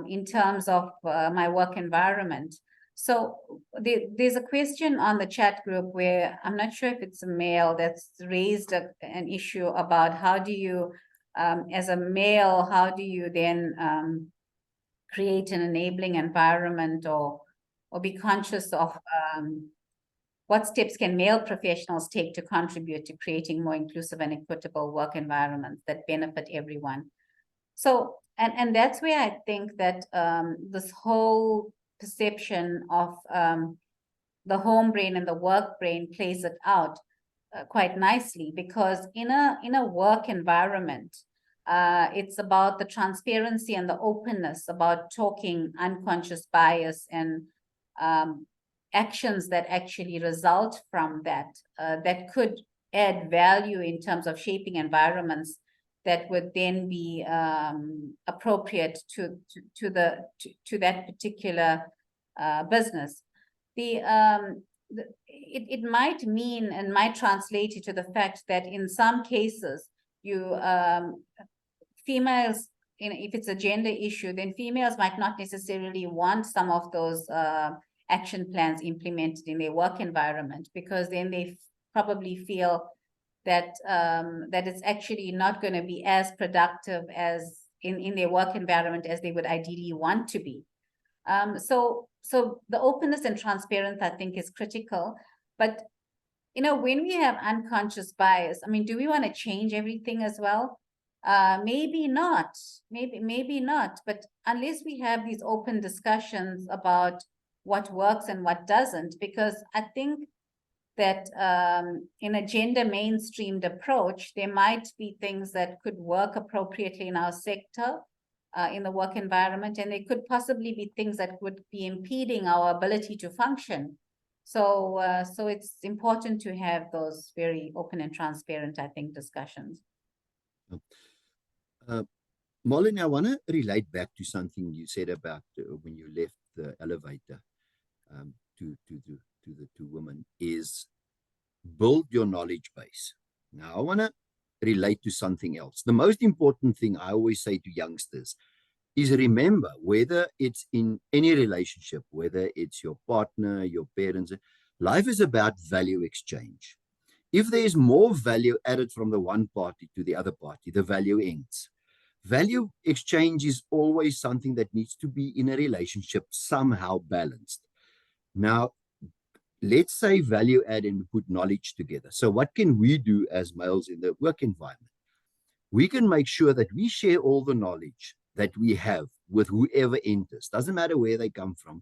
in terms of my work environment. So there's a question on the chat group where I'm not sure if it's a male that's raised an issue about how do you, as a male, how do you then create an enabling environment or be conscious of what steps can male professionals take to contribute to creating more inclusive and equitable work environments that benefit everyone. So, and that's where I think that this whole perception of the home brain and the work brain plays it out quite nicely, because in a work environment, it's about the transparency and the openness about talking unconscious bias and actions that actually result from that, that could add value in terms of shaping environments that would then be appropriate to that particular business. It might mean and might translate to the fact that in some cases, females, if it's a gender issue, then females might not necessarily want some of those action plans implemented in their work environment, because then they probably feel that that it's actually not going to be as productive as in their work environment as they would ideally want to be. So the openness and transparency, I think, is critical. But when we have unconscious bias, I mean, do we want to change everything as well? Maybe not. Maybe not. But unless we have these open discussions about what works and what doesn't, because I think that in a gender mainstreamed approach, there might be things that could work appropriately in our sector, in the work environment, and there could possibly be things that would be impeding our ability to function. So it's important to have those very open and transparent, I think, discussions. Malini, I want to relate back to something you said about when you left the elevator to the two women, is build your knowledge base. Now, I want to relate to something else. The most important thing I always say to youngsters is, remember, whether it's in any relationship, whether it's your partner, your parents, life is about value exchange. If there's more value added from the one party to the other party, the value ends. Value exchange is always something that needs to be in a relationship somehow balanced. Now, let's say value add and we put knowledge together. So what can we do as males in the work environment? We can make sure that we share all the knowledge that we have with whoever enters, doesn't matter where they come from,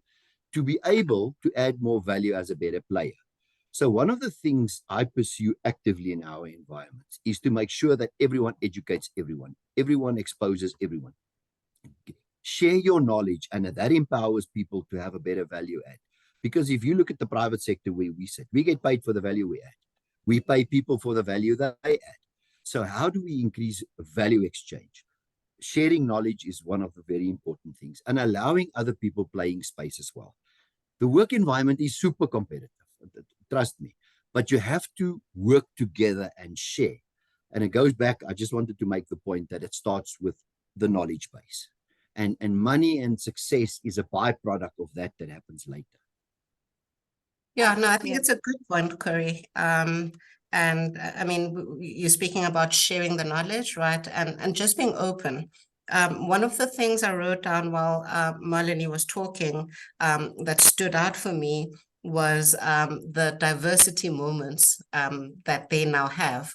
to be able to add more value as a better player. So one of the things I pursue actively in our environments is to make sure that everyone educates everyone, everyone exposes everyone. Share your knowledge, and that empowers people to have a better value add. Because if you look at the private sector where we sit, we get paid for the value we add. We pay people for the value that they add. So how do we increase value exchange? Sharing knowledge is one of the very important things, and allowing other people playing space as well. The work environment is super competitive, trust me, but you have to work together and share. And it goes back, I just wanted to make the point that it starts with the knowledge base. And money and success is a byproduct of that happens later. Yeah, no, I think it's a good point, Corey. And I mean, you're speaking about sharing the knowledge, right? And just being open. One of the things I wrote down while Malini was talking that stood out for me was the diversity moments that they now have.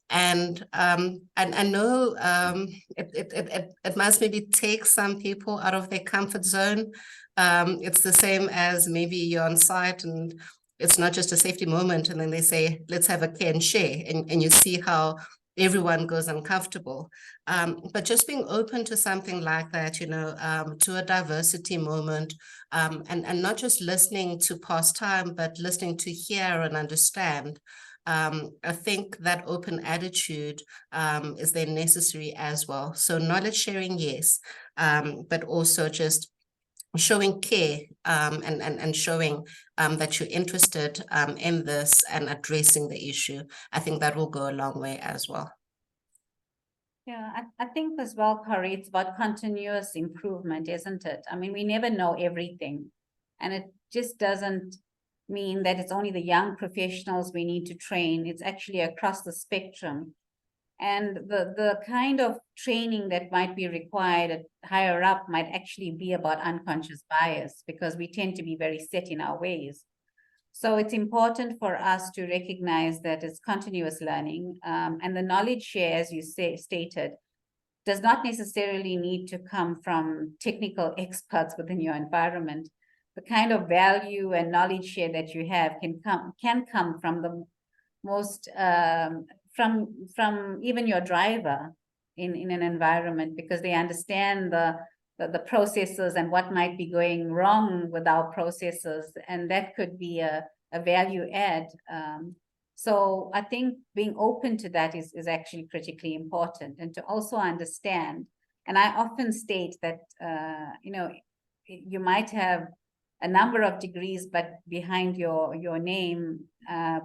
And I know it must maybe take some people out of their comfort zone. It's the same as maybe you're on site and it's not just a safety moment, and then they say, let's have a care and share, and you see how everyone goes uncomfortable. But just being open to something like that, to a diversity moment, and not just listening to pass time, but listening to hear and understand. I think that open attitude is then necessary as well. So knowledge sharing, yes, but also just showing care and showing that you're interested in this and addressing the issue. I think that will go a long way as well. Yeah, I think as well, Corey, it's about continuous improvement, isn't it? I mean, we never know everything. And just doesn't mean that it's only the young professionals we need to train. It's actually across the spectrum. And the kind of training that might be required at higher up might actually be about unconscious bias, because we tend to be very set in our ways. So it's important for us to recognize that it's continuous learning, and the knowledge share, as you stated, does not necessarily need to come from technical experts within your environment. The kind of value and knowledge share that you have can come from the most from even your driver in an environment, because they understand the processes and what might be going wrong with our processes, and that could be a value add. So I think being open to that is actually critically important, and to also understand. And I often state that you know, you might have a number of degrees but behind your name,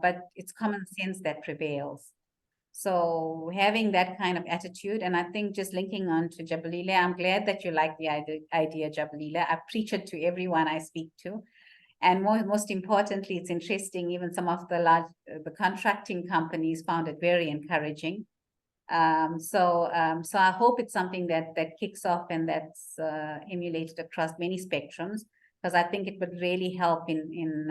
but it's common sense that prevails. So having that kind of attitude, and I think just linking on to Jabulile, I'm glad that you like the idea, Jabulile. I preach it to everyone I speak to. And most importantly, it's interesting, even some of the contracting companies found it very encouraging. So I hope it's something that kicks off and that's emulated across many spectrums, because I think it would really help in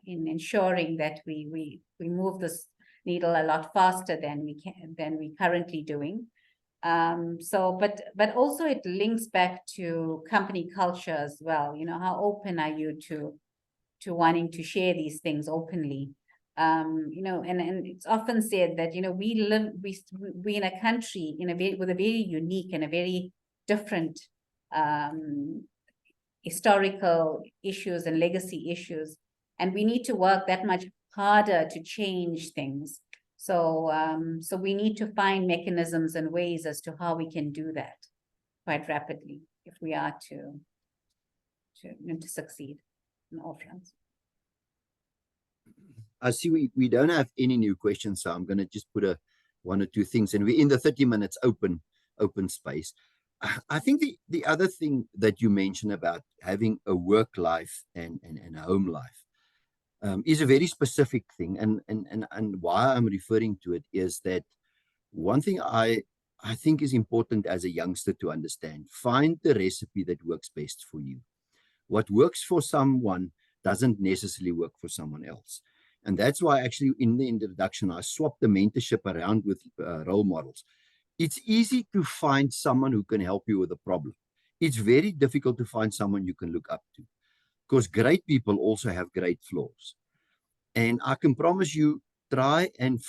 ensuring that we move this needle a lot faster than we currently doing. So, but also it links back to company culture as well. You know, how open are you to wanting to share these things openly? You know, and it's often said that, you know, we in a country with a very unique and a very different historical issues and legacy issues, and we need to work that much harder to change things. So so we need to find mechanisms and ways as to how we can do that quite rapidly if we are to succeed in all fronts. I see we don't have any new questions, so I'm going to just put one or two things, and we're in the 30 minutes open space. I think the other thing that you mentioned about having a work life and a home life is a very specific thing, and why I'm referring to it is that one thing I think is important as a youngster to understand: find the recipe that works best for you. What works for someone doesn't necessarily work for someone else. And that's why actually in the introduction, I swapped the mentorship around with role models. It's easy to find someone who can help you with a problem. It's very difficult to find someone you can look up to, because great people also have great flaws. And I can promise you, try and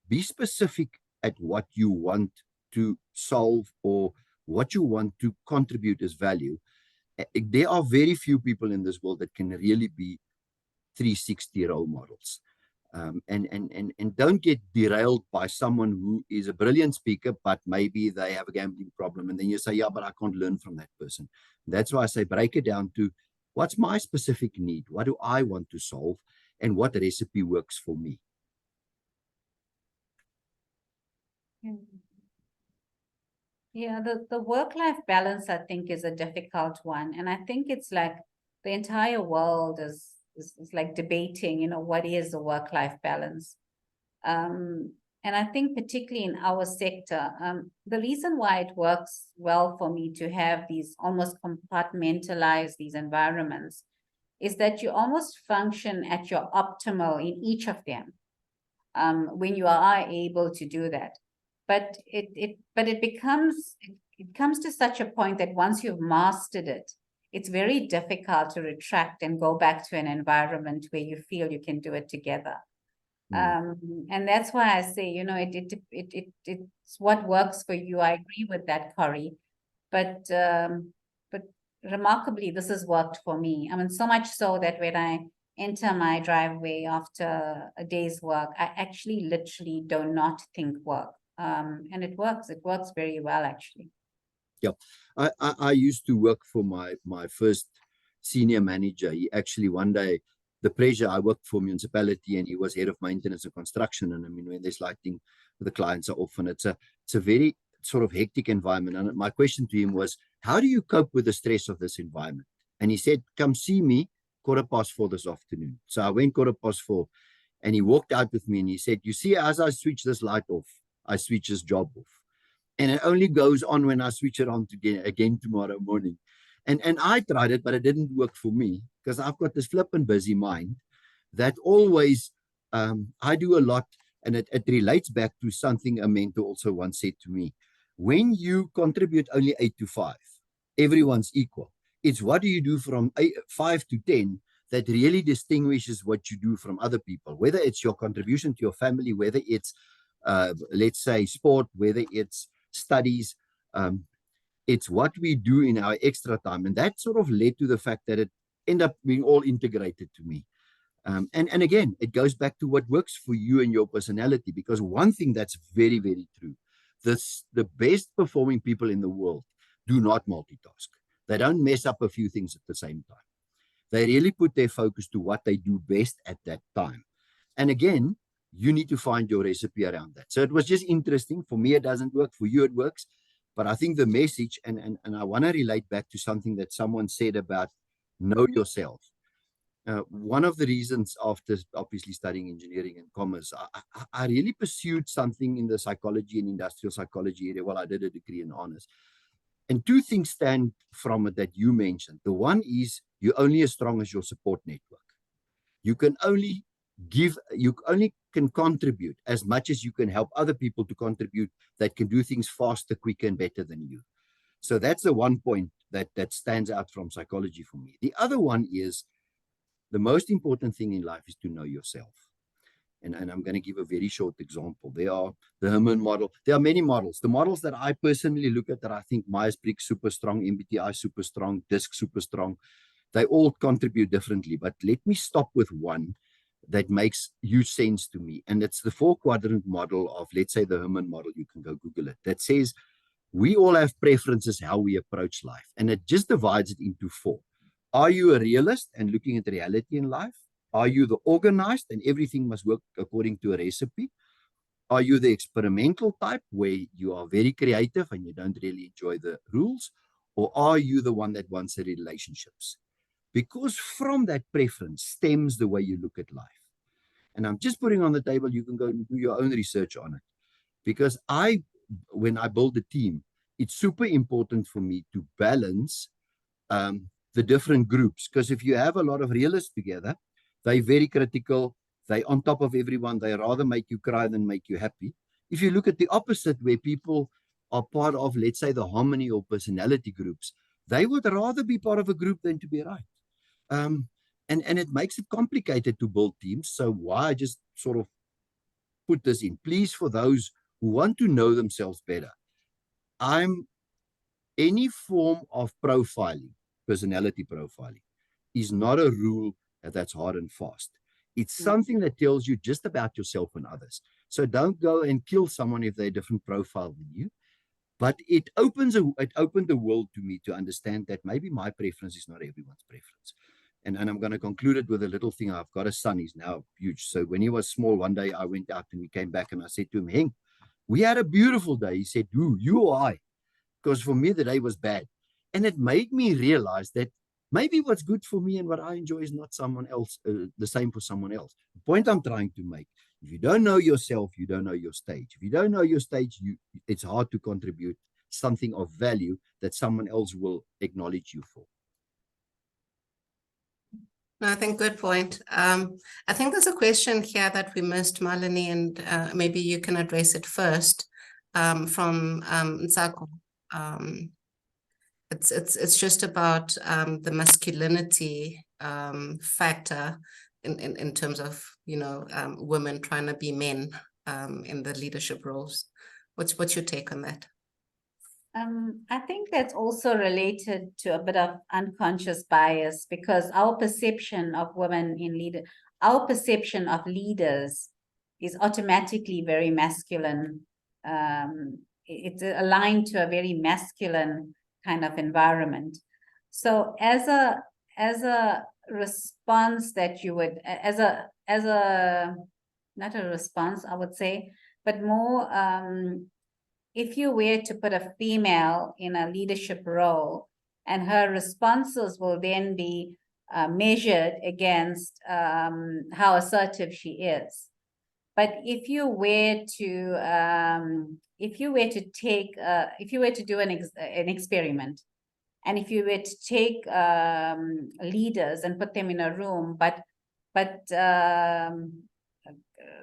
be specific at what you want to solve or what you want to contribute as value. There are very few people in this world that can really be 360 role models. And don't get derailed by someone who is a brilliant speaker, but maybe they have a gambling problem. And then you say, yeah, but I can't learn from that person. That's why I say break it down to what's my specific need? What do I want to solve? And what recipe works for me? Yeah, the work-life balance, I think, is a difficult one. And I think it's like the entire world is like debating, you know, what is a work-life balance? And I think particularly in our sector, the reason why it works well for me to have these almost compartmentalize these environments is that you almost function at your optimal in each of them when you are able to do that. But it comes to such a point that once you've mastered it, it's very difficult to retract and go back to an environment where you feel you can do it together. And that's why I say, you know, it's what works for you. I agree with that, Corey. But remarkably, this has worked for me. I mean, so much so that when I enter my driveway after a day's work, I actually literally do not think work. And it works. It works very well, actually. Yeah, I used to work for my first senior manager. He actually one day, the pressure, I worked for municipality and he was head of maintenance and construction. And I mean, when there's lighting, the clients are off, and it's a very sort of hectic environment. And my question to him was, how do you cope with the stress of this environment? And he said, come see me, 4:15 this afternoon. So I went 4:15, and he walked out with me and he said, you see, as I switch this light off, I switch this job off. And it only goes on when I switch it on again tomorrow morning. And I tried it, but it didn't work for me because I've got this flippin' busy mind that always, I do a lot, and it relates back to something a mentor also once said to me. When you contribute only 8 to 5, everyone's equal. It's what do you do from 5 to 10 that really distinguishes what you do from other people, whether it's your contribution to your family, whether it's, let's say, sport, whether it's studies. It's what we do in our extra time. And that sort of led to the fact that it ended up being all integrated to me. And again, it goes back to what works for you and your personality, because one thing that's very, very true, the best performing people in the world do not multitask. They don't mess up a few things at the same time. They really put their focus to what they do best at that time. And again, you need to find your recipe around that. So it was just interesting. For me, it doesn't work. For you, it works. But I think the message, and I want to relate back to something that someone said about know yourself. One of the reasons after obviously studying engineering and commerce, I really pursued something in the psychology and industrial psychology area. Well, I did a degree in honors. And two things stand from it that you mentioned. The one is you're only as strong as your support network. You can only give, you only can contribute as much as you can help other people to contribute that can do things faster, quicker, and better than you. So that's the one point that stands out from psychology for me. The other one is the most important thing in life is to know yourself. And I'm going to give a very short example. There are the Herman model. There are many models. The models that I personally look at that I think Myers-Briggs super strong, MBTI super strong, DISC super strong, they all contribute differently. But let me stop with one that makes huge sense to me. And it's the 4-quadrant model of, let's say, the Herman model. You can go Google it. That says we all have preferences how we approach life. And it just divides it into 4. Are you a realist and looking at reality in life? Are you the organized and everything must work according to a recipe? Are you the experimental type where you are very creative and you don't really enjoy the rules? Or are you the one that wants the relationships? Because from that preference stems the way you look at life. And I'm just putting on the table, you can go and do your own research on it. Because when I build a team, it's super important for me to balance the different groups. Because if you have a lot of realists together, they're very critical, they're on top of everyone, they rather make you cry than make you happy. If you look at the opposite, where people are part of, let's say, the harmony or personality groups, they would rather be part of a group than to be right. And it makes it complicated to build teams. So why I just sort of put this in, please, for those who want to know themselves better, any form of profiling, personality profiling, is not a rule that's hard and fast. It's something that tells you just about yourself and others. So don't go and kill someone if they're a different profile than you. But it opened the world to me to understand that maybe my preference is not everyone's preference. And I'm going to conclude it with a little thing. I've got a son, he's now huge. So when he was small, one day I went out and we came back and I said to him, Henk, we had a beautiful day. He said, who, you or I? Because for me, the day was bad. And it made me realize that maybe what's good for me and what I enjoy is not someone else, the same for someone else. The point I'm trying to make, if you don't know yourself, you don't know your stage. If you don't know your stage, it's hard to contribute something of value that someone else will acknowledge you for. No, I think good point. I think there's a question here that we missed, Malini, and maybe you can address it first from Nsako. It's just about the masculinity factor in terms of, you know, women trying to be men in the leadership roles. What's your take on that? I think that's also related to a bit of unconscious bias, because our perception of women in our perception of leaders is automatically very masculine. It's aligned to a very masculine kind of environment. So as a response that you would, not a response, I would say, but more, if you were to put a female in a leadership role, and her responses will then be measured against how assertive she is. But if you were to do an experiment, and if you were to take leaders and put them in a room, but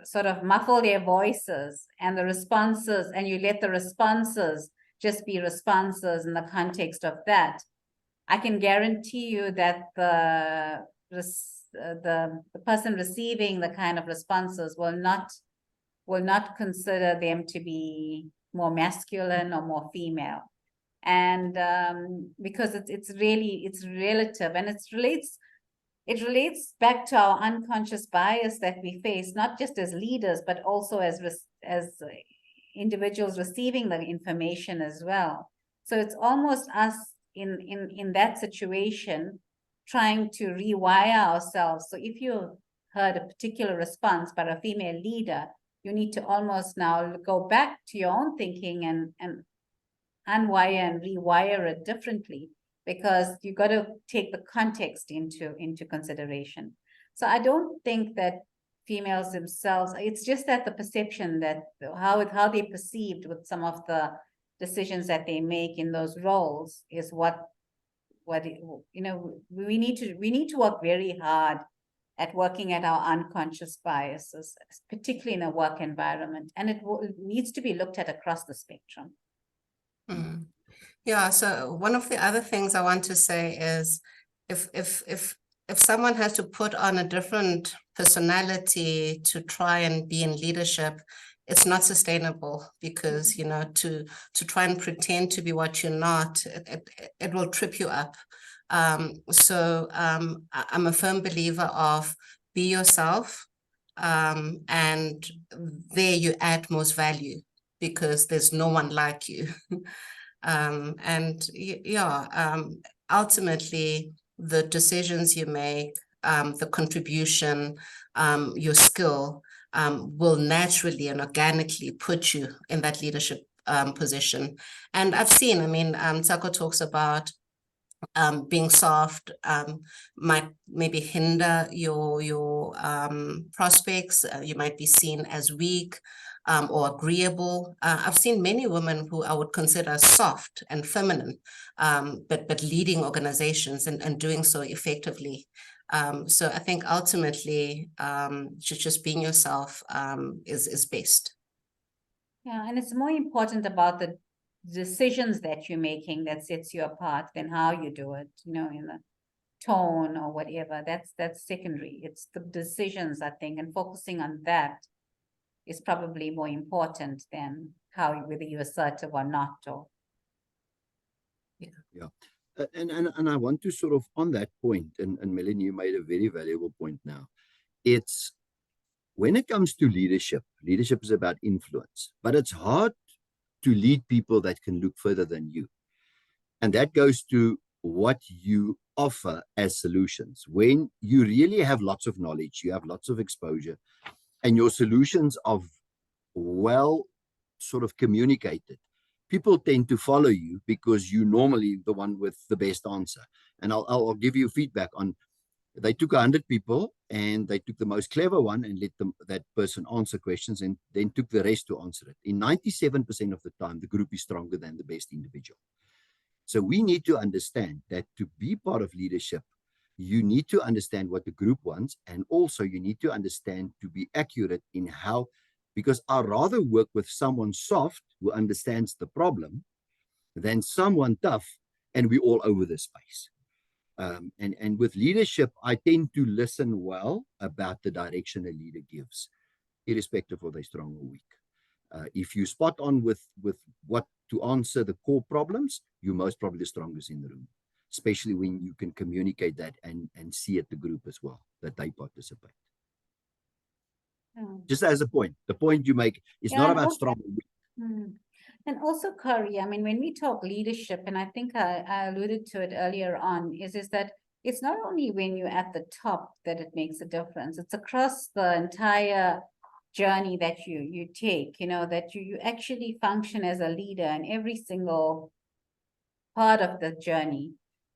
sort of muffle their voices and the responses, and you let the responses just be responses in the context of that, I can guarantee you that the person receiving the kind of responses will not consider them to be more masculine or more female. And because it's relative, and it relates back to our unconscious bias that we face, not just as leaders, but also as individuals receiving the information as well. So it's almost us in that situation trying to rewire ourselves. So if you heard a particular response by a female leader, you need to almost now go back to your own thinking and unwire and rewire it differently, because you got to take the context into consideration. So I don't think that females themselves, it's just that the perception that how they're perceived with some of the decisions that they make in those roles is what you know, we need to work very hard at working at our unconscious biases, particularly in a work environment, and it needs to be looked at across the spectrum. Mm. Yeah, so one of the other things I want to say is if someone has to put on a different personality to try and be in leadership, it's not sustainable, because, you know, to try and pretend to be what you're not, it will trip you up. So I'm a firm believer of be yourself, and there you add most value, because there's no one like you. Ultimately, the decisions you make, the contribution, your skill will naturally and organically put you in that leadership position. And I've seen, I mean, Tsako talks about being soft might maybe hinder your prospects. You might be seen as weak or agreeable. I've seen many women who I would consider soft and feminine, but leading organizations and doing so effectively. So I think ultimately, just being yourself is best. Yeah, and it's more important about the decisions that you're making that sets you apart than how you do it, you know, in the tone or whatever. That's secondary. It's the decisions, I think, and focusing on that is probably more important than whether you're assertive or not. Or yeah. And I want to sort of on that point, and Melanie, you made a very valuable point now. It's when it comes to leadership is about influence, but it's hard to lead people that can look further than you. And that goes to what you offer as solutions. When you really have lots of knowledge, you have lots of exposure, and your solutions are well sort of communicated, people tend to follow you because you're normally the one with the best answer. And I'll give you feedback on, they took 100 people and they took the most clever one and let that person answer questions, and then took the rest to answer it. In 97% of the time, the group is stronger than the best individual. So we need to understand that to be part of leadership, you need to understand what the group wants, and also you need to understand to be accurate in how, because I'd rather work with someone soft who understands the problem than someone tough and we're all over the space. And with leadership, I tend to listen well about the direction a leader gives, irrespective of they're strong or weak. If you spot on with what to answer the core problems, you're most probably the strongest in the room, especially when you can communicate that and see at the group as well, that they participate. Just as a point, the point you make is not about strong or weak. And also, Corey, I mean, when we talk leadership, and I think I alluded to it earlier on, is that it's not only when you're at the top that it makes a difference. It's across the entire journey that you take, you know, that you actually function as a leader in every single part of the journey.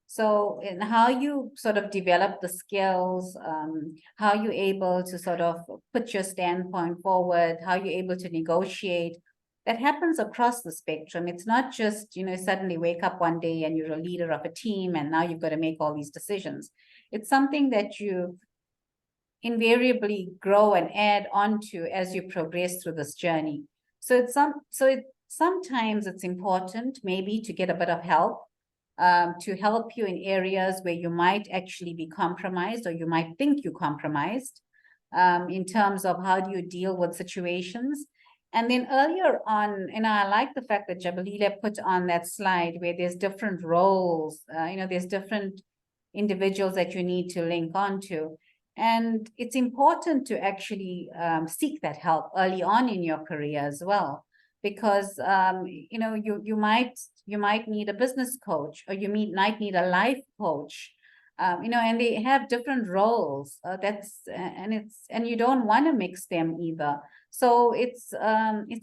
So, and how you sort of develop the skills, how you're able to sort of put your standpoint forward, how you're able to negotiate, that happens across the spectrum. It's not just, suddenly wake up one day and you're a leader of a team and now you've got to make all these decisions. It's something that you invariably grow and add on to as you progress through this journey. So sometimes it's important maybe to get a bit of help, to help you in areas where you might actually be compromised or you might think you compromised, in terms of how do you deal with situations. And then earlier on, I like the fact that Jabulile put on that slide where there's different roles, there's different individuals that you need to link onto. And it's important to actually seek that help early on in your career as well, because you might need a business coach, or you might need a life coach, and they have different roles. And you don't want to mix them either. So it's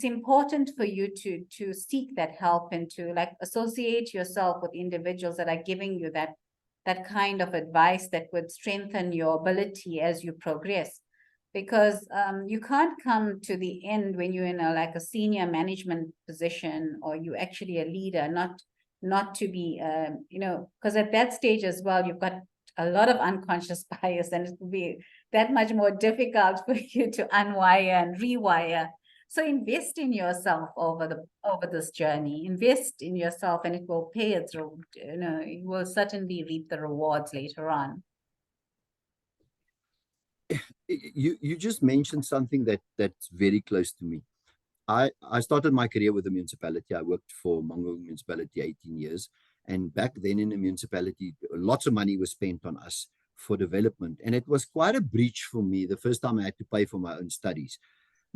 important for you to seek that help and to like associate yourself with individuals that are giving you that kind of advice that would strengthen your ability as you progress. Because you can't come to the end when you're in a senior management position, or you actually a leader, not to be, because at that stage as well, you've got a lot of unconscious bias, and it will be that much more difficult for you to unwire and rewire. So invest in yourself over this journey. Invest in yourself, and it will pay its, you will certainly reap the rewards later on. You just mentioned something that's very close to me. I started my career with the municipality. I worked for Mongo municipality 18 years. And back then in the municipality, lots of money was spent on us for development. And it was quite a breach for me the first time I had to pay for my own studies.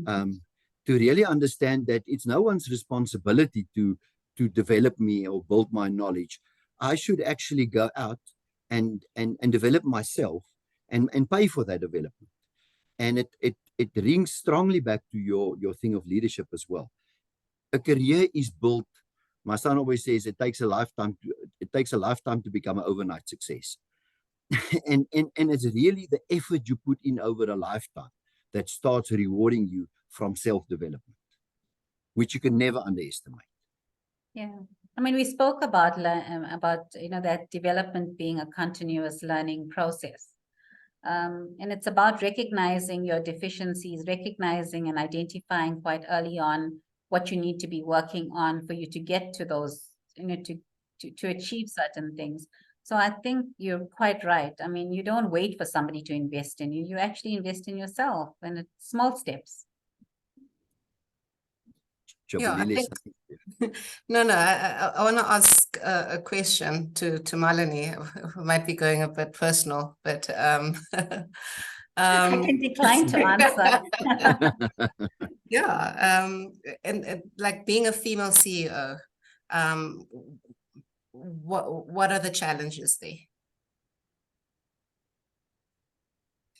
To really understand that it's no one's responsibility to develop me or build my knowledge. I should actually go out and develop myself and pay for that development. And it rings strongly back to your thing of leadership as well. A career is built. My son always says it takes a lifetime to become an overnight success. and it's really the effort you put in over a lifetime that starts rewarding you from self-development, which you can never underestimate. Yeah. I mean, we spoke about that development being a continuous learning process. And it's about recognizing your deficiencies, recognizing and identifying quite early on what you need to be working on for you to get to those, to achieve certain things. So I think you're quite right. I mean, you don't wait for somebody to invest in you. You actually invest in yourself, and it's small steps. Yeah, I think, I want to ask a question to Malini. It might be going a bit personal, but I can decline to answer. Yeah, and like being a female CEO, what are the challenges there?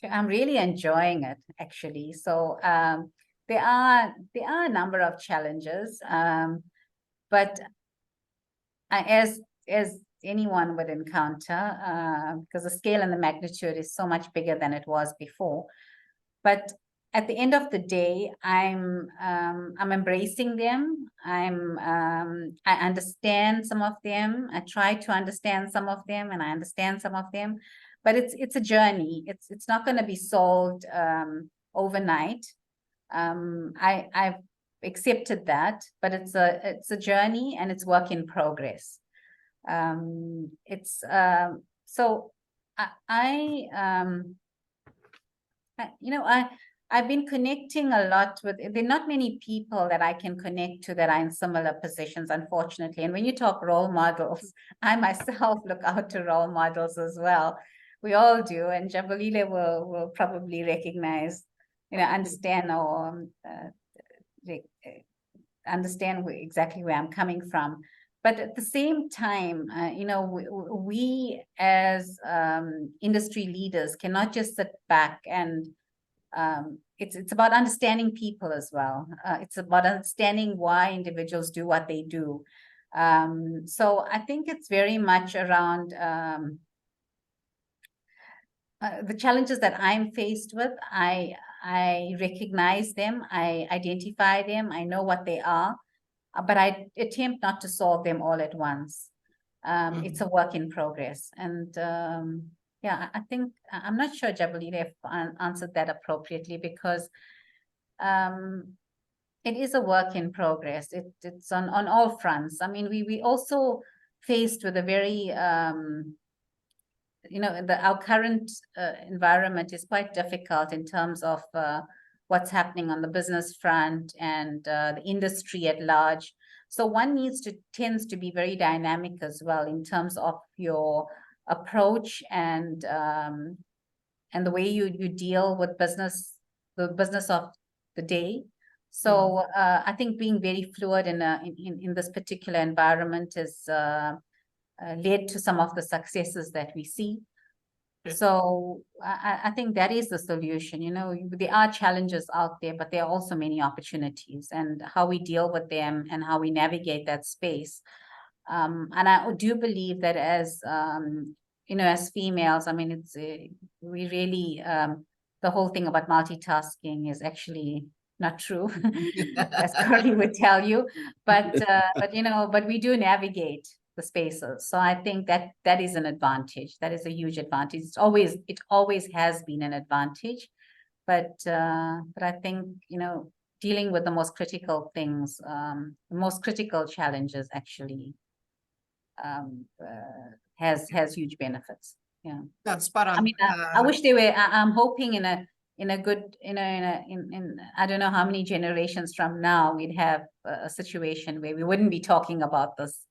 I'm really enjoying it, actually. So there are a number of challenges, but as anyone would encounter, because the scale and the magnitude is so much bigger than it was before. But at the end of the day, I'm embracing them. I understand some of them. I try to understand some of them, and I understand some of them. But it's a journey. It's not going to be solved overnight. I've accepted that, but it's a journey, and it's work in progress. I've been connecting a lot with, there are not many people that I can connect to that are in similar positions, unfortunately. And when you talk role models, I myself look out to role models as well. We all do. And Jabulile will probably recognize, understand or understand exactly where I'm coming from. But at the same time, we as industry leaders cannot just sit back and it's about understanding people as well. It's about understanding why individuals do what they do. So I think it's very much around the challenges that I'm faced with. I recognize them, I identify them, I know what they are, but I attempt not to solve them all at once. It's a work in progress. And yeah, I think, I'm not sure, Jabalila, if I answered that appropriately, because it is a work in progress. It's on all fronts. I mean, we also faced with a very our current environment is quite difficult in terms of what's happening on the business front and the industry at large. So one tends to be very dynamic as well in terms of your approach and the way you deal with the business of the day. So I think being very fluid in this particular environment is led to some of the successes that we see. So I think that is the solution. There are challenges out there, but there are also many opportunities, and how we deal with them and how we navigate that space. And I do believe that as as females, I mean, we really the whole thing about multitasking is actually not true, as Cory would tell you. But we do navigate the spaces. So I think that is an advantage. That is a huge advantage. It always has been an advantage. But I think, dealing with the most critical things, the most critical challenges actually has huge benefits. Yeah. No, spot on. I mean, I wish they were. I'm hoping in a good, in I don't know how many generations from now we'd have a situation where we wouldn't be talking about this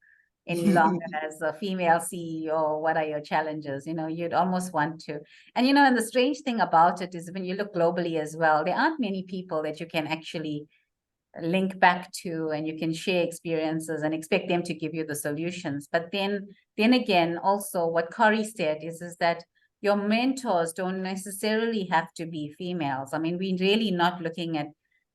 any longer as a female CEO. What are your challenges? You'd almost want to. And and the strange thing about it is when you look globally as well, there aren't many people that you can actually link back to, and you can share experiences and expect them to give you the solutions. But then again, also what Cory said is that your mentors don't necessarily have to be females. I mean, we're really not looking at,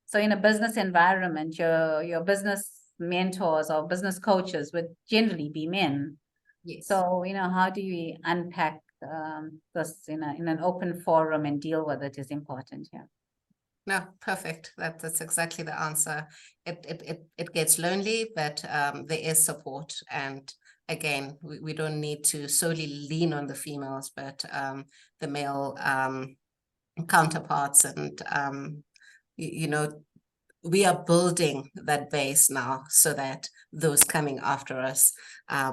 so in a business environment, your business mentors or business coaches would generally be men. Yes. So, how do we unpack this in an open forum and deal with it is important. Yeah. No, perfect. That's exactly the answer. It gets lonely, but there is support. And again, we don't need to solely lean on the females, but the male counterparts. And we are building that base now so that those coming after us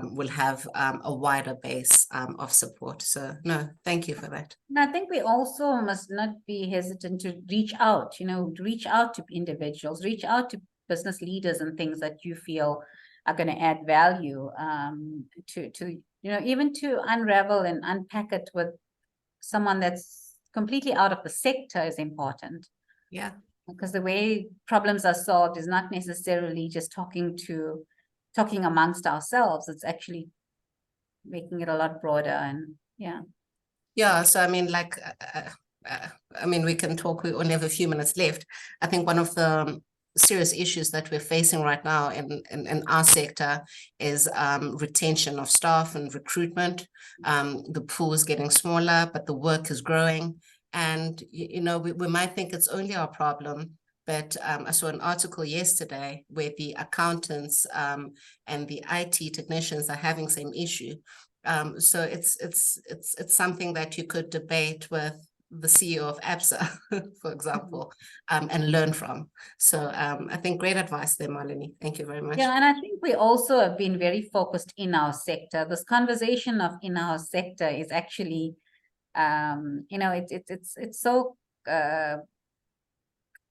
will have a wider base of support. So no, thank you for that. And I think we also must not be hesitant to reach out, reach out to individuals, reach out to business leaders and things that you feel are going to add value to even to unravel and unpack it with someone that's completely out of the sector is important. Yeah. Because the way problems are solved is not necessarily just talking amongst ourselves. It's actually making it a lot broader. And yeah, so I mean, like we can talk. We only have a few minutes left. I think one of the serious issues that we're facing right now in our sector is retention of staff and recruitment. The pool is getting smaller, but the work is growing. And, we might think it's only our problem, but I saw an article yesterday where the accountants and the IT technicians are having same issue. So it's something that you could debate with the CEO of ABSA, for example, and learn from. So I think great advice there, Malini. Thank you very much. Yeah, and I think we also have been very focused in our sector. This conversation of in our sector is actually it's so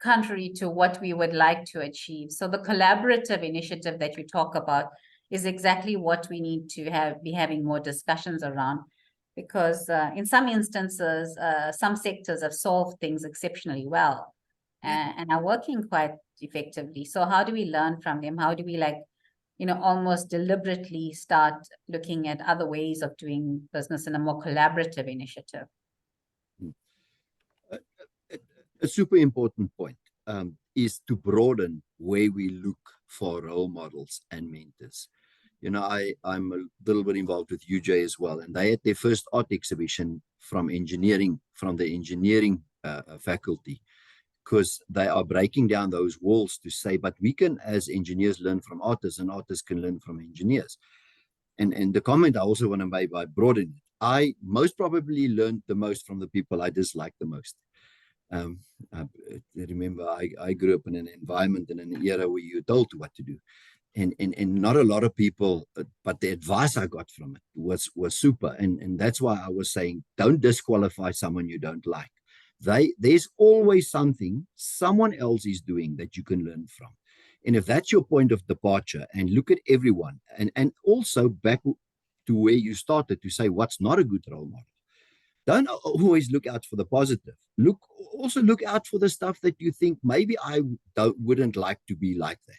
contrary to what we would like to achieve. So the collaborative initiative that you talk about is exactly what we need to be having more discussions around, because in some instances, some sectors have solved things exceptionally well and are working quite effectively. So how do we learn from them? How do we almost deliberately start looking at other ways of doing business in a more collaborative initiative? A super important point is to broaden where we look for role models and mentors. You know, I'm a little bit involved with UJ as well, and they had their first art exhibition from the engineering faculty, because they are breaking down those walls to say, but we can, as engineers, learn from artists, and artists can learn from engineers. And the comment I also want to make by broadening it, I most probably learned the most from the people I dislike the most. I remember I grew up in an environment in an era where you're told what to do. And not a lot of people, but the advice I got from it was super. And that's why I was saying, don't disqualify someone you don't like. There's always something someone else is doing that you can learn from. And if that's your point of departure, and look at everyone, and also back to where you started to say what's not a good role model. Don't always look out for the positive. Also look out for the stuff that you think maybe I wouldn't like to be like that.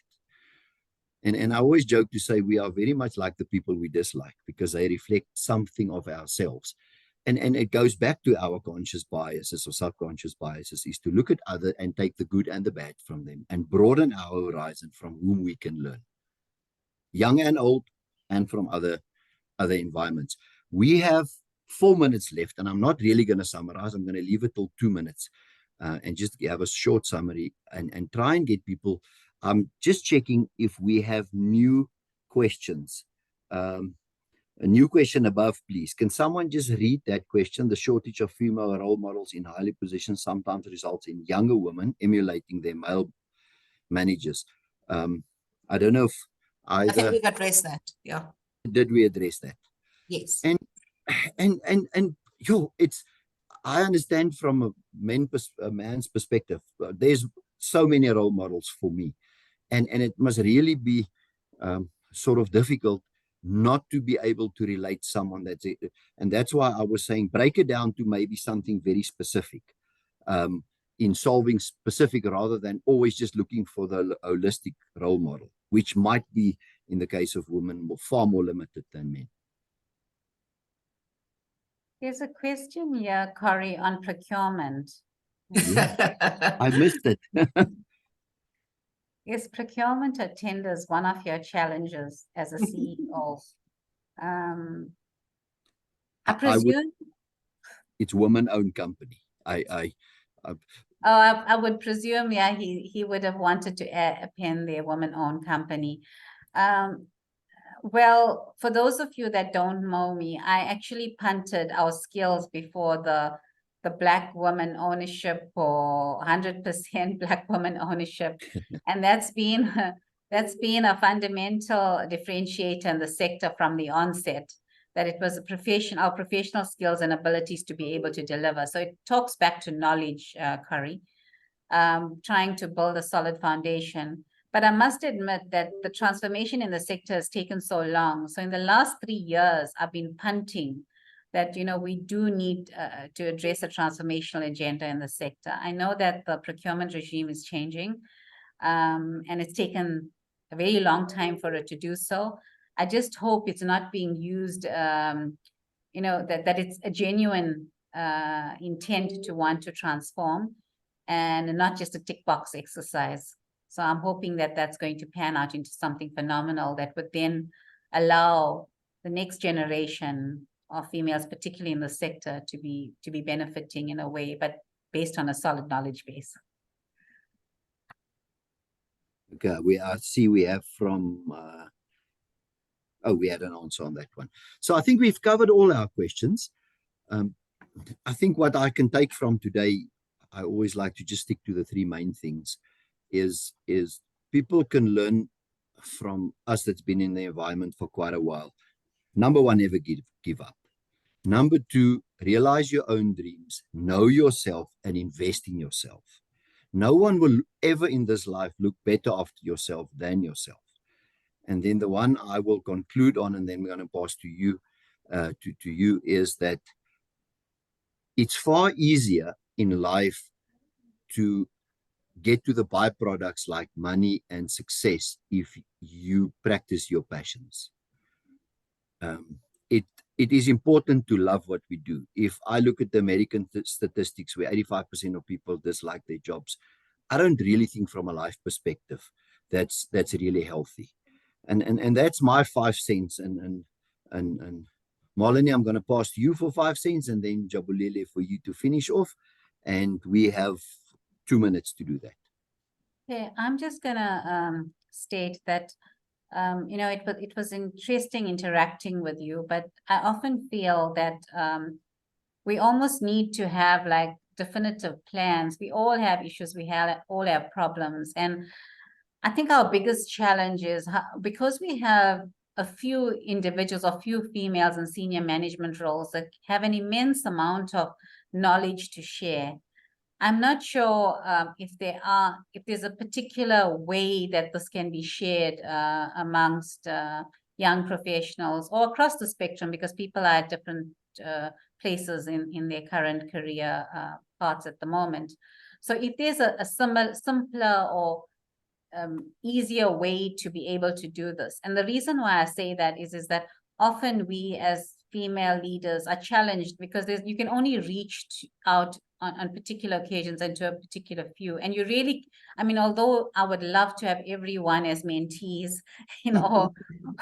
And I always joke to say we are very much like the people we dislike, because they reflect something of ourselves. And it goes back to our conscious biases or subconscious biases, is to look at other and take the good and the bad from them and broaden our horizon from whom we can learn, young and old, and from other environments. We have 4 minutes left, and I'm not really going to summarize. I'm going to leave it till 2 minutes and just have a short summary and try and get people. I'm just checking if we have new questions. A new question above, please. Can someone just read that question? The shortage of female role models in highly positioned sometimes results in younger women emulating their male managers. I don't know if either. I think we've addressed that. Yeah. Did we address that? Yes. And it's, I understand from a man's perspective, there's so many role models for me. And it must really be sort of difficult not to be able to relate someone that's it. And that's why I was saying, break it down to maybe something very specific in solving specific, rather than always just looking for the holistic role model, which might be, in the case of women, far more limited than men. There's a question here, Corey, on procurement. Yeah. I missed it. Is procurement or tenders one of your challenges as a CEO? I presume it's woman-owned company. I would presume, yeah, he would have wanted to append their woman-owned company. Well, for those of you that don't know me, I actually punted our skills before the Black woman ownership, or 100% Black woman ownership. And that's been a fundamental differentiator in the sector from the onset, that it was our professional skills and abilities to be able to deliver. So it talks back to knowledge, Curry, trying to build a solid foundation. But I must admit that the transformation in the sector has taken so long. So in the last 3 years, I've been punting that, we do need to address a transformational agenda in the sector. I know that the procurement regime is changing, and it's taken a very long time for it to do so. I just hope it's not being used, that it's a genuine intent to want to transform, and not just a tick box exercise. So I'm hoping that that's going to pan out into something phenomenal that would then allow the next generation of females, particularly in the sector, to be benefiting in a way, but based on a solid knowledge base. Okay, we have from we had an answer on that one. So I think we've covered all our questions. I think what I can take from today, I always like to just stick to the 3 main things, is people can learn from us that's been in the environment for quite a while. Number 1, never give up. Number 2, realize your own dreams, know yourself, and invest in yourself. No one will ever in this life look better after yourself than yourself. And then the one I will conclude on, and then we're going to pass to you, is that it's far easier in life to get to the byproducts like money and success if you practice your passions. It is important to love what we do. If I look at the American statistics where 85% of people dislike their jobs, I don't really think from a life perspective that's really healthy. And that's my 5 cents. And Marlene, I'm going to pass to you for 5 cents, and then Jabulele for you to finish off. And we have 2 minutes to do that. Okay, I'm just gonna state that you know, it was interesting interacting with you, but I often feel that we almost need to have like definitive plans. We all have issues, all have problems, and I think our biggest challenge is because we have a few individuals or few females in senior management roles that have an immense amount of knowledge to share. I'm not sure if there's a particular way that this can be shared amongst young professionals or across the spectrum, because people are at different places in their current career paths at the moment. So if there's a simpler or easier way to be able to do this. And the reason why I say that is that often we as female leaders are challenged because you can only reach out on particular occasions and to a particular few. And you really, I mean, although I would love to have everyone as mentees, you know,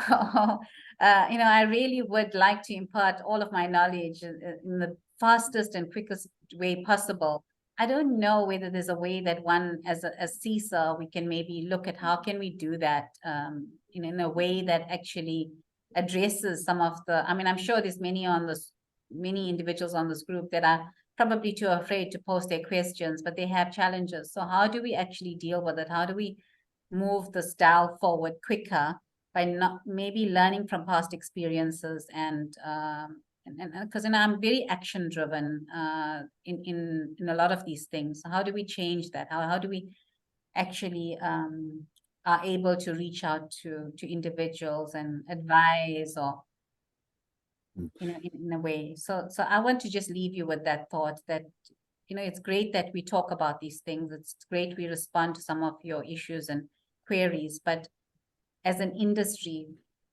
you know, I really would like to impart all of my knowledge in the fastest and quickest way possible. I don't know whether there's a way that one, as CESA, we can maybe look at how can we do that in a way that actually addresses some of the, I mean, I'm sure there's many individuals on this group that are probably too afraid to post their questions, but they have challenges. So how do we actually deal with it? How do we move this dial forward quicker by not maybe learning from past experiences and because I'm very action driven in a lot of these things. So how do we change that? How do we actually are able to reach out to individuals and advise or in a way. So I want to just leave you with that thought that, you know, it's great that we talk about these things. It's great we respond to some of your issues and queries, but as an industry,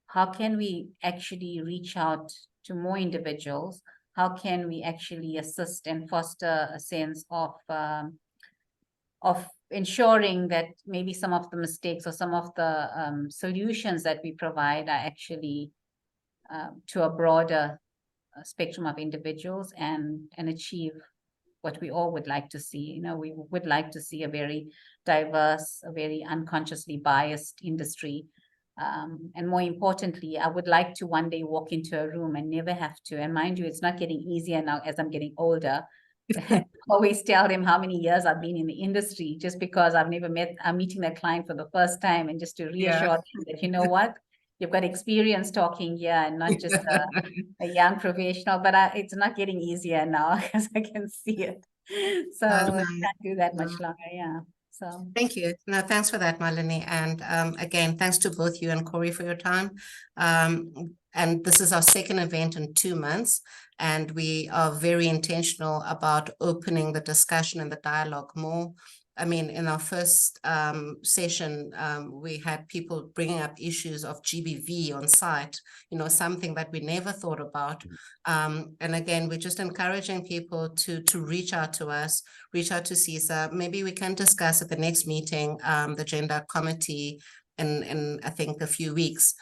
how can we actually reach out to more individuals? How can we actually assist and foster a sense of ensuring that maybe some of the mistakes or some of the solutions that we provide are actually to a broader spectrum of individuals and achieve what we all would like to see. You know, we would like to see a very diverse, a very unconsciously biased industry. And more importantly, I would like to one day walk into a room and never have to, and mind you, it's not getting easier now as I'm getting older. Always tell them how many years I've been in the industry just because I'm meeting that client for the first time, and just to reassure them that, you know what, you've got experience talking here and not just a young professional, but it's not getting easier now because I can see it. So I can't do that much longer. Yeah. So thank you. No, thanks for that, Marlene. And again, thanks to both you and Corey for your time. And this is our second event in 2 months, and we are very intentional about opening the discussion and the dialogue more. I mean, in our first session, we had people bringing up issues of GBV on site, you know, something that we never thought about. And again, we're just encouraging people to reach out to us, reach out to CESA. Maybe we can discuss at the next meeting, the gender committee in I think a few weeks,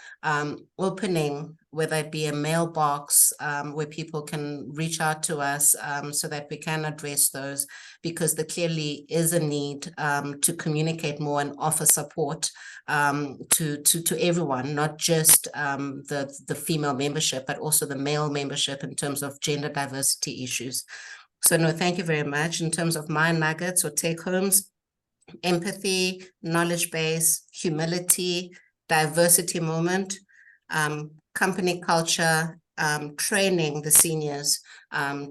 opening, whether it be a mailbox where people can reach out to us so that we can address those, because there clearly is a need to communicate more and offer support to everyone, not just the female membership, but also the male membership in terms of gender diversity issues. So no, thank you very much. In terms of my nuggets or take homes, empathy, knowledge base, humility, diversity moment, company culture, training the seniors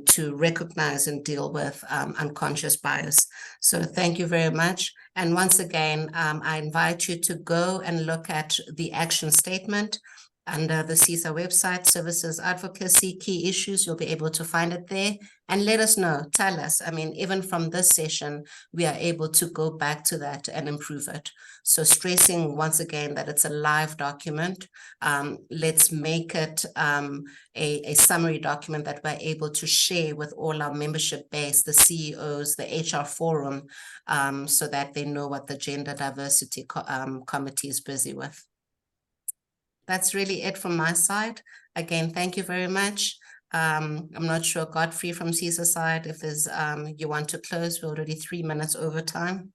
to recognize and deal with unconscious bias. So thank you very much. And once again, I invite you to go and look at the action statement under the CESA website, services, advocacy, key issues. You'll be able to find it there, and let us know, tell us. I mean, even from this session, we are able to go back to that and improve it. So stressing once again that it's a live document. Let's make it a summary document that we're able to share with all our membership base, the CEOs, the HR forum, so that they know what the gender diversity committee is busy with. that's really it from my side. Again, thank you very much. I'm not sure, Godfrey from CESA side, if there's you want to close. We're already 3 minutes over time.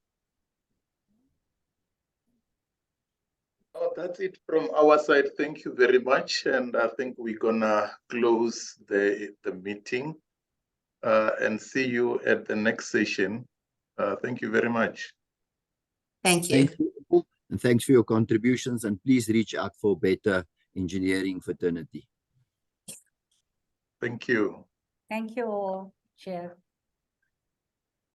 Oh, that's it from our side. Thank you very much. And I think we're gonna close the meeting and see you at the next session. Thank you very much. Thank you. Thank you all, and thanks for your contributions. And please reach out for better engineering fraternity. Thank you. Thank you all. Cheers.